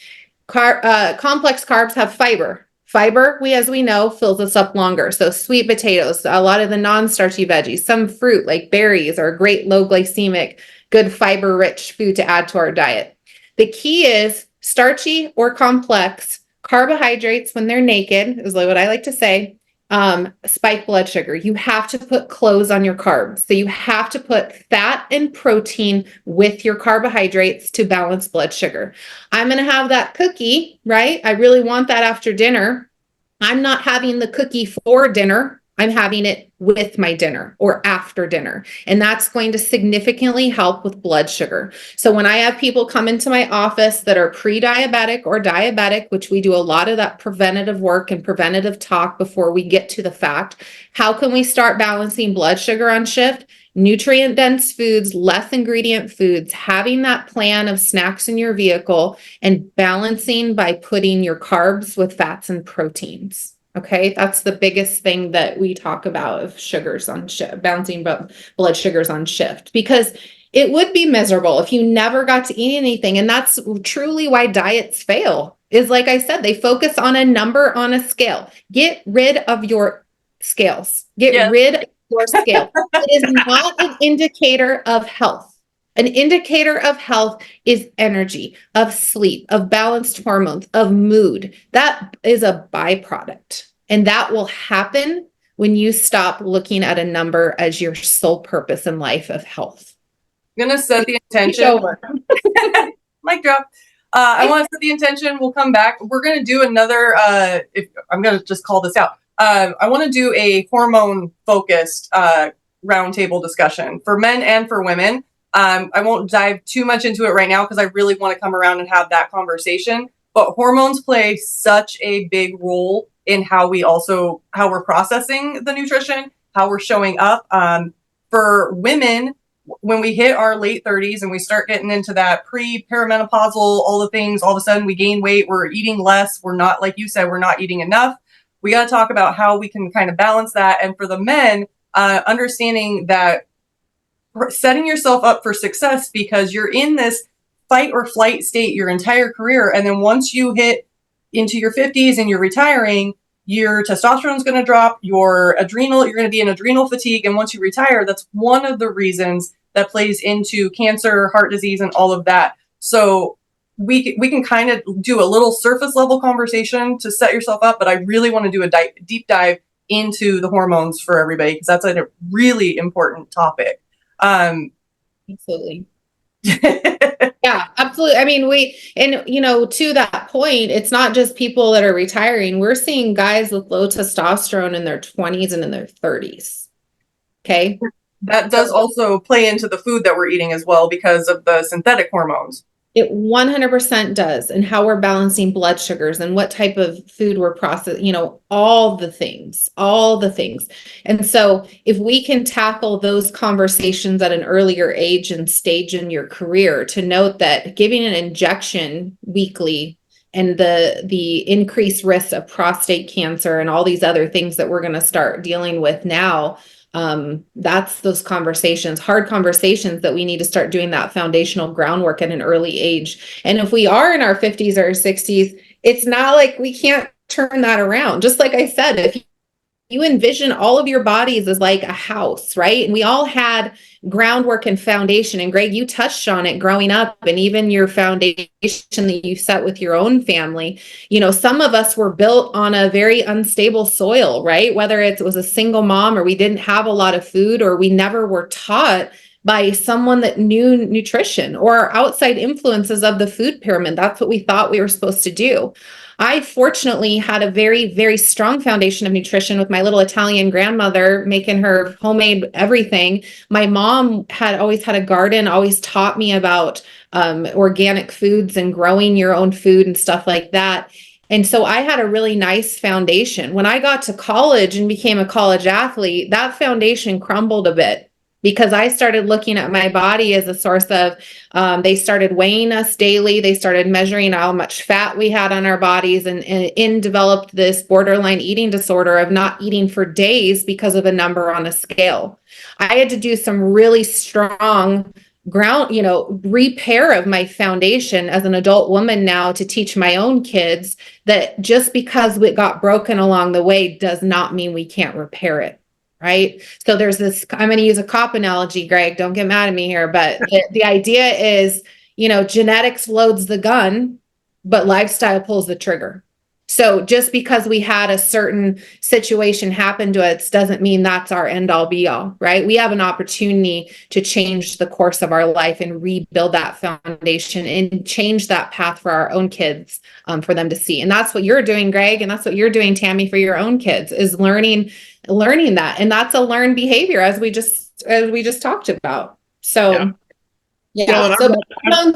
Complex carbs have fiber. Fiber, as we know, fills us up longer. So sweet potatoes, a lot of the non-starchy veggies, some fruit like berries are great low glycemic, good fiber rich food to add to our diet. The key is starchy or complex carbohydrates, when they're naked, is what I like to say, spike blood sugar. You have to put clothes on your carbs. So you have to put fat and protein with your carbohydrates to balance blood sugar. I'm going to have that cookie, right? I really want that after dinner. I'm not having the cookie for dinner. I'm having it with my dinner or after dinner. And that's going to significantly help with blood sugar. So when I have people come into my office that are pre-diabetic or diabetic, which we do a lot of that preventative work and preventative talk before we get to the fact, how can we start balancing blood sugar on shift? Nutrient dense foods, less ingredient foods, having that plan of snacks in your vehicle and balancing by putting your carbs with fats and proteins. Okay, that's the biggest thing that we talk about of sugars on shift, balancing blood sugars on shift, because it would be miserable if you never got to eat anything. And that's truly why diets fail, is like I said, they focus on a number on a scale. Get rid of your scales. Get rid of your scale. It is not an indicator of health. An indicator of health is energy, of sleep, of balanced hormones, of mood. That is a byproduct. And that will happen when you stop looking at a number as your sole purpose in life of health. I'm going to set the intention. Mic drop. I want to set the intention. We'll come back. We're going to do another, I'm going to just call this out. I want to do a hormone-focused roundtable discussion for men and for women. I won't dive too much into it right now because I really want to come around and have that conversation. But hormones play such a big role in how we're processing the nutrition, how we're showing up. For women, when we hit our late 30s and we start getting into that pre-perimenopausal, all the things, all of a sudden we gain weight, we're eating less, we're not, like you said, we're not eating enough. We got to talk about how we can kind of balance that. And for the men, understanding that setting yourself up for success, because you're in this fight or flight state your entire career. And then once you hit into your 50s and you're retiring, your testosterone is going to drop, you're going to be in adrenal fatigue. And once you retire, that's one of the reasons that plays into cancer, heart disease, and all of that. So we can kind of do a little surface level conversation to set yourself up, but I really want to do a deep dive into the hormones for everybody, because that's a really important topic. Absolutely. Yeah, absolutely. I mean, to that point, it's not just people that are retiring. We're seeing guys with low testosterone in their 20s and in their 30s. Okay. That does also play into the food that we're eating as well, because of the synthetic hormones. It 100% does. And how we're balancing blood sugars and what type of food we're processing, all the things. And so if we can tackle those conversations at an earlier age and stage in your career, to note that giving an injection weekly and the increased risk of prostate cancer and all these other things that we're going to start dealing with now, that's those conversations, hard conversations, that we need to start doing that foundational groundwork at an early age. And if we are in our 50s or 60s, it's not like we can't turn that around. Just like I said, if you envision all of your bodies as like a house, right? And we all had groundwork and foundation. And Greg, you touched on it growing up, and even your foundation that you set with your own family. Some of us were built on a very unstable soil, right? Whether it was a single mom, or we didn't have a lot of food, or we never were taught by someone that knew nutrition, or outside influences of the food pyramid. That's what we thought we were supposed to do. I fortunately had a very, very strong foundation of nutrition with my little Italian grandmother making her homemade everything. My mom had always had a garden, always taught me about organic foods and growing your own food and stuff like that. And so I had a really nice foundation. When I got to college and became a college athlete, that foundation crumbled a bit, because I started looking at my body as a source of, they started weighing us daily. They started measuring how much fat we had on our bodies, and developed this borderline eating disorder of not eating for days because of a number on a scale. I had to do some really strong repair of my foundation as an adult woman now, to teach my own kids that just because it got broken along the way does not mean we can't repair it. Right. So there's this, I'm going to use a cop analogy, Greg, don't get mad at me here, but the idea is, genetics loads the gun, but lifestyle pulls the trigger. So just because we had a certain situation happen to us doesn't mean that's our end all be all, right? We have an opportunity to change the course of our life and rebuild that foundation and change that path for our own kids, for them to see. And that's what you're doing, Greg. And that's what you're doing, Tami, for your own kids, is learning that. And that's a learned behavior, as we just talked about. So yeah.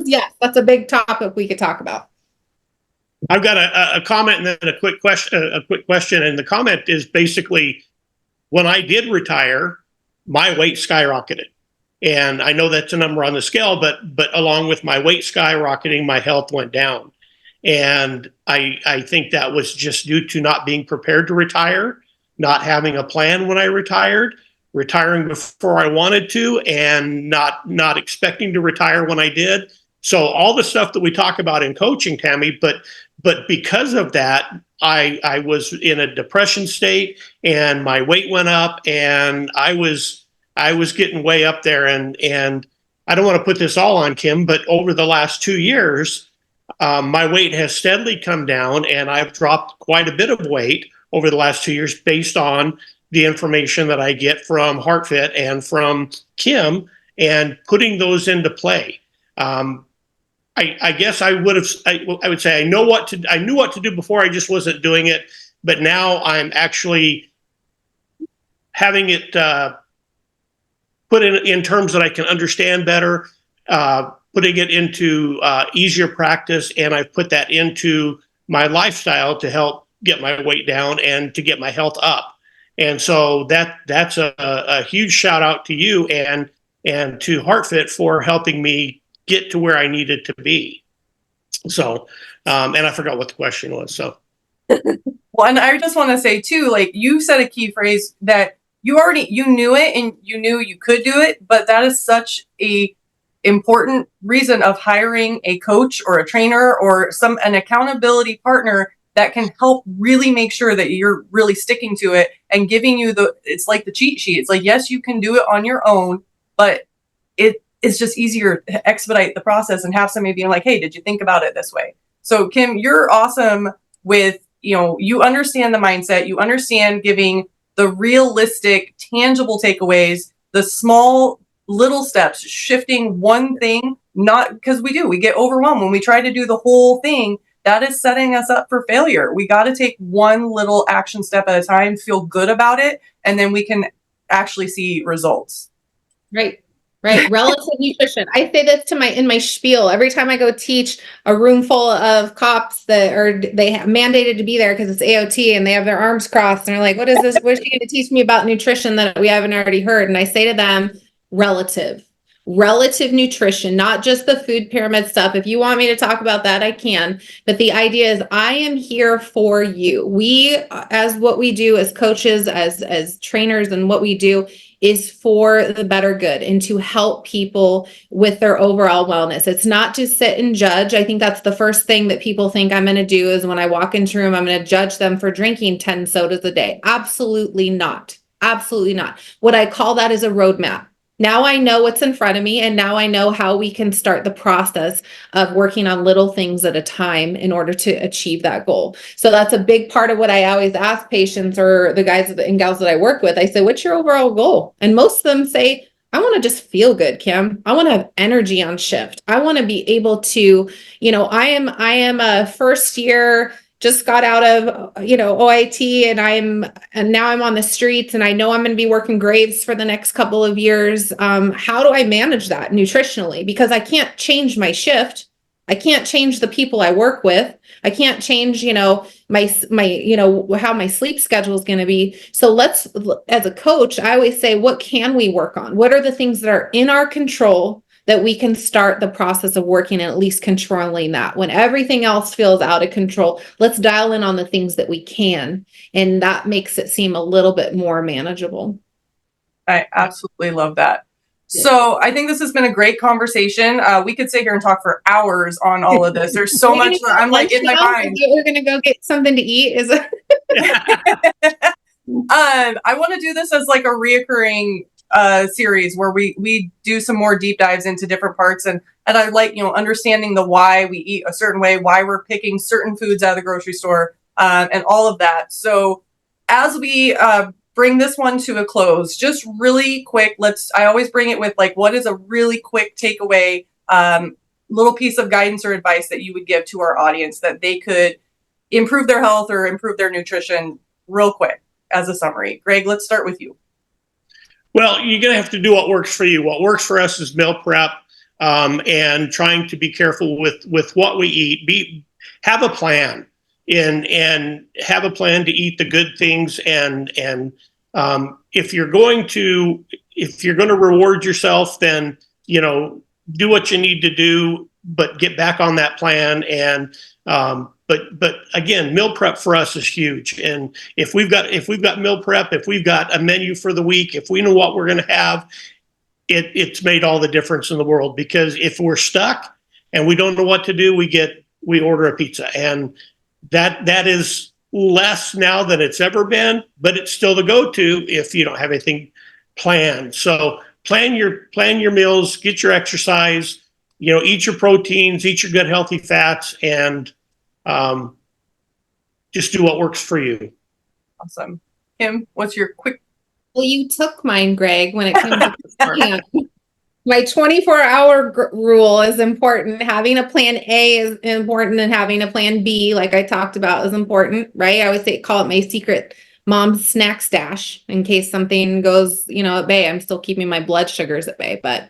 Yes, that's a big topic we could talk about. I've got a comment and then a quick question. And the comment is basically, when I did retire, my weight skyrocketed. And I know that's a number on the scale, but along with my weight skyrocketing, my health went down. And I think that was just due to not being prepared to retire, not having a plan when I retired, retiring before I wanted to, and not expecting to retire when I did. So all the stuff that we talk about in coaching, Tami, but because of that, I was in a depression state, and my weight went up, and I was getting way up there. And I don't want to put this all on Kim, but over the last 2 years, my weight has steadily come down, and I've dropped quite a bit of weight over the last 2 years based on the information that I get from HeartFit and from Kim, and putting those into play. I guess I would say I knew what to do before. I just wasn't doing it, but now I'm actually having it put in terms that I can understand better, putting it into easier practice, and I've put that into my lifestyle to help get my weight down and to get my health up. And so that's a huge shout out to you. And and to HeartFit for helping me get to where I needed to be. So, and I forgot what the question was. So, well, and I just want to say too, like you said a key phrase that you knew it and you knew you could do it, but that is such a important reason of hiring a coach or a trainer or an accountability partner that can help really make sure that you're really sticking to it and giving you it's like the cheat sheet. It's like, yes, you can do it on your own, but it's just easier to expedite the process and have somebody being like, hey, did you think about it this way? So Kim, you're awesome with, you understand the mindset, you understand giving the realistic, tangible takeaways, the small little steps, shifting one thing, not because we get overwhelmed when we try to do the whole thing. That is setting us up for failure. We got to take one little action step at a time, feel good about it, and then we can actually see results. Right. Relative nutrition. I say this in my spiel every time I go teach a room full of cops they have mandated to be there because it's AOT and they have their arms crossed and they're like, what is this? What is she going to teach me about nutrition that we haven't already heard? And I say to them, relative nutrition, not just the food pyramid stuff. If you want me to talk about that, I can. But the idea is I am here for you. We, as what we do as coaches, as trainers, and what we do is for the better good and to help people with their overall wellness. It's not to sit and judge. I think that's the first thing that people think I'm going to do is when I walk into a room, I'm going to judge them for drinking 10 sodas a day. Absolutely not. Absolutely not. What I call that is a roadmap. Now I know what's in front of me, and now I know how we can start the process of working on little things at a time in order to achieve that goal. So that's a big part of what I always ask patients or the guys and gals that I work with. I say, what's your overall goal? And most of them say, I want to just feel good, Kim. I want to have energy on shift. I want to be able to, I am a first year, just got out of, OIT and now I'm on the streets and I know I'm going to be working graves for the next couple of years. How do I manage that nutritionally? Because I can't change my shift. I can't change the people I work with. I can't change, my how my sleep schedule is going to be. So as a coach, I always say, what can we work on? What are the things that are in our control that we can start the process of working and at least controlling that? When everything else feels out of control, let's dial in on the things that we can. And that makes it seem a little bit more manageable. I absolutely love that. Yeah. So I think this has been a great conversation. We could sit here and talk for hours on all of this. There's so much that I'm like in my mind. We're going to go get something to eat. I want to do this as like a reoccurring series where we do some more deep dives into different parts, and I like understanding the why we eat a certain way, why we're picking certain foods out of the grocery store, and all of that. So as we bring this one to a close, just really quick, I always bring it with like, what is a really quick takeaway, little piece of guidance or advice that you would give to our audience that they could improve their health or improve their nutrition real quick as a summary. Greg, let's start with you. Well, you're going to have to do what works for you. What works for us is meal prep, and trying to be careful with what we eat. Have a plan and have a plan to eat the good things. And if you're going to reward yourself, then do what you need to do, but get back on that plan. And but again, meal prep for us is huge. And if we've got meal prep, if we've got a menu for the week, if we know what we're going to have, it's made all the difference in the world. Because if we're stuck and we don't know what to do, we order a pizza, and that is less now than it's ever been, but it's still the go-to if you don't have anything planned. So plan your meals, get your exercise, eat your proteins, eat your good healthy fats, and just do what works for you. Awesome. Kim, what's your quick? Well, you took mine, Greg, when it comes to plan. My 24-hour rule is important. Having a plan A is important, and having a plan B, like I talked about, is important, right? I always call it my secret mom's snack stash in case something goes, at bay. I'm still keeping my blood sugars at bay, but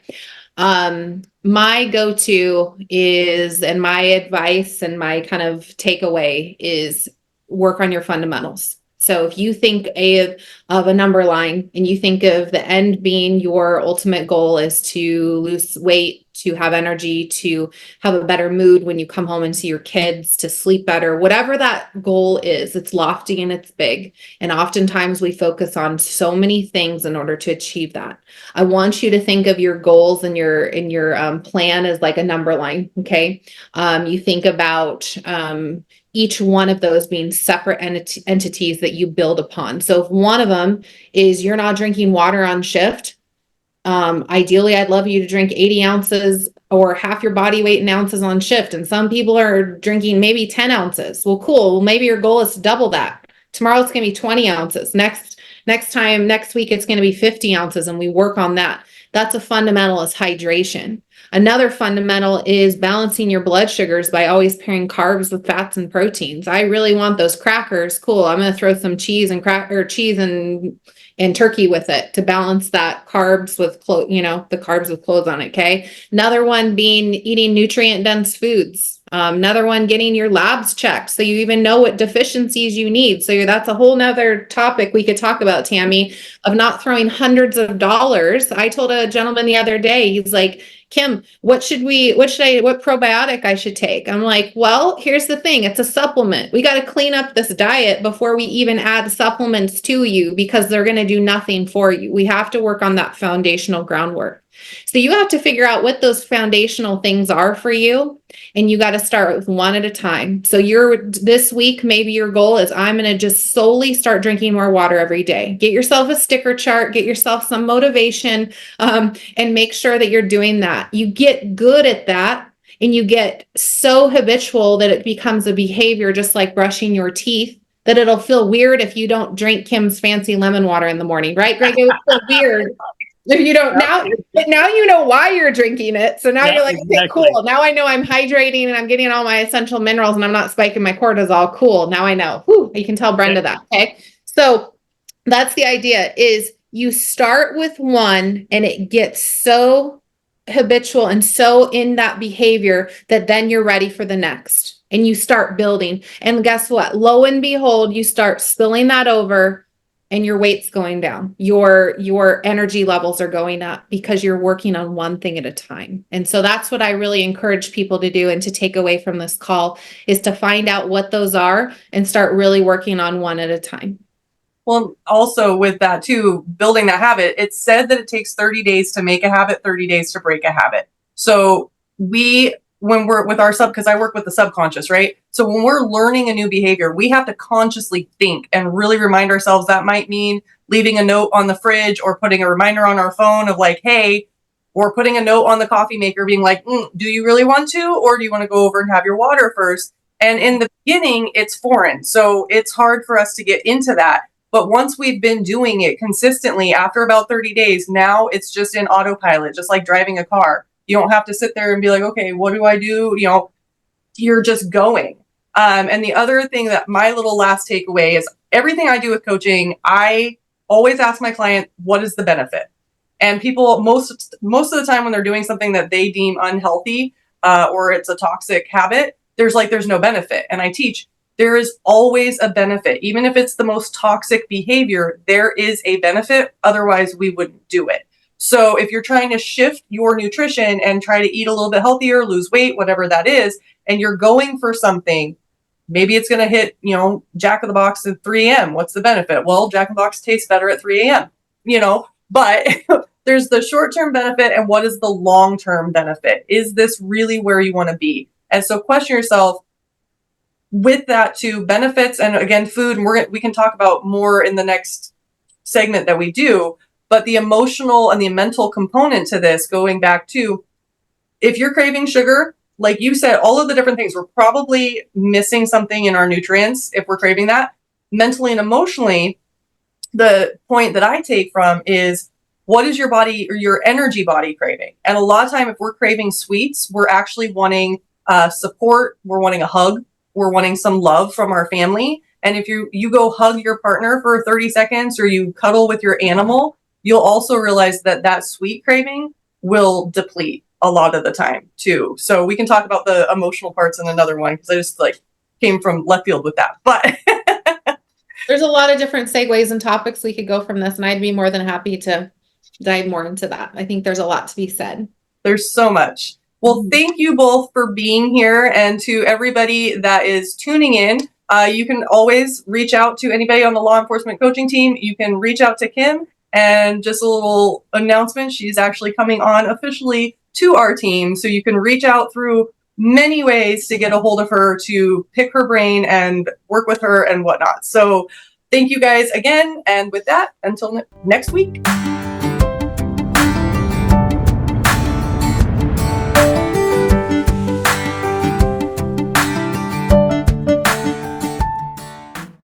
my go-to is, and my advice and my kind of takeaway is, work on your fundamentals. So if you think of a number line and you think of the end being your ultimate goal is to lose weight, to have energy, to have a better mood when you come home and see your kids, to sleep better, whatever that goal is, it's lofty and it's big. And oftentimes we focus on so many things in order to achieve that. I want you to think of your goals and your plan as like a number line. Okay. You think about each one of those being separate entities that you build upon. So if one of them is you're not drinking water on shift, ideally, I'd love you to drink 80 ounces or half your body weight in ounces on shift. And some people are drinking maybe 10 ounces. Well, cool. Well, maybe your goal is to double that. Tomorrow it's going to be 20 ounces. Next week, it's going to be 50 ounces. And we work on that. That's a fundamental, is hydration. Another fundamental is balancing your blood sugars by always pairing carbs with fats and proteins. I really want those crackers. Cool. I'm going to throw some cheese and and turkey with it to balance that carbs with the carbs with clothes on it. Okay. Another one being eating nutrient dense foods. Another one, getting your labs checked so you even know what deficiencies you need. So that's a whole nother topic we could talk about, Tami, of not throwing hundreds of dollars. I told a gentleman the other day, he's like, Kim, what probiotic I should take? I'm like, well, here's the thing. It's a supplement. We got to clean up this diet before we even add supplements to you, because they're going to do nothing for you. We have to work on that foundational groundwork. So you have to figure out what those foundational things are for you. And you got to start with one at a time. So this week, maybe your goal is, I'm going to just solely start drinking more water every day. Get yourself a sticker chart, get yourself some motivation, and make sure that you're doing that. You get good at that, and you get so habitual that it becomes a behavior, just like brushing your teeth, that it'll feel weird if you don't drink Kim's fancy lemon water in the morning, right, Greg? It would feel weird if you don't. Now you know why you're drinking it. So now you're like, okay, cool. Now I know I'm hydrating and I'm getting all my essential minerals and I'm not spiking my cortisol. Cool. Now I know. Whew, you can tell Brenda that. Okay. So that's the idea, is you start with one and it gets so habitual and so in that behavior that then you're ready for the next and you start building. And guess what? Lo and behold, you start spilling that over and your weight's going down. Your energy levels are going up because you're working on one thing at a time. And so that's what I really encourage people to do and to take away from this call, is to find out what those are and start really working on one at a time. Well, also with that too, building that habit, it's said that it takes 30 days to make a habit, 30 days to break a habit. So when we're with because I work with the subconscious, right? So when we're learning a new behavior, we have to consciously think and really remind ourselves. That might mean leaving a note on the fridge or putting a reminder on our phone of like, hey, or putting a note on the coffee maker being like, do you really want to, or do you want to go over and have your water first? And in the beginning, it's foreign. So it's hard for us to get into that. But once we've been doing it consistently, after about 30 days, now it's just in autopilot, just like driving a car. You don't have to sit there and be like, okay, what do I do? You're just going. And the other thing that my little last takeaway is, everything I do with coaching, I always ask my client, what is the benefit? And people, most of the time when they're doing something that they deem unhealthy or it's a toxic habit, there's no benefit. And I teach, there is always a benefit. Even if it's the most toxic behavior, there is a benefit. Otherwise, we wouldn't do it. So if you're trying to shift your nutrition and try to eat a little bit healthier, lose weight, whatever that is, and you're going for something, maybe it's going to hit, Jack in the Box at 3 a.m. What's the benefit? Well, Jack in the Box tastes better at 3 a.m., but there's the short-term benefit, and what is the long-term benefit? Is this really where you want to be? And so question yourself with that to benefits, and again, food, and we can talk about more in the next segment that we do. But the emotional and the mental component to this, going back to, if you're craving sugar, like you said, all of the different things, we're probably missing something in our nutrients if we're craving that. Mentally and emotionally, the point that I take from is, what is your body or your energy body craving? And a lot of time, if we're craving sweets, we're actually wanting support. We're wanting a hug. We're wanting some love from our family. And if you go hug your partner for 30 seconds or you cuddle with your animal, you'll also realize that sweet craving will deplete a lot of the time too. So we can talk about the emotional parts in another one, because I just came from left field with that. But There's a lot of different segues and topics we could go from this, and I'd be more than happy to dive more into that. I think there's a lot to be said. There's so much. Well, thank you both for being here, and to everybody that is tuning in. You can always reach out to anybody on the law enforcement coaching team. You can reach out to Kim, and just a little announcement, she's actually coming on officially to our team. So you can reach out through many ways to get a hold of her, to pick her brain and work with her and whatnot. So thank you guys again. And with that, until next week.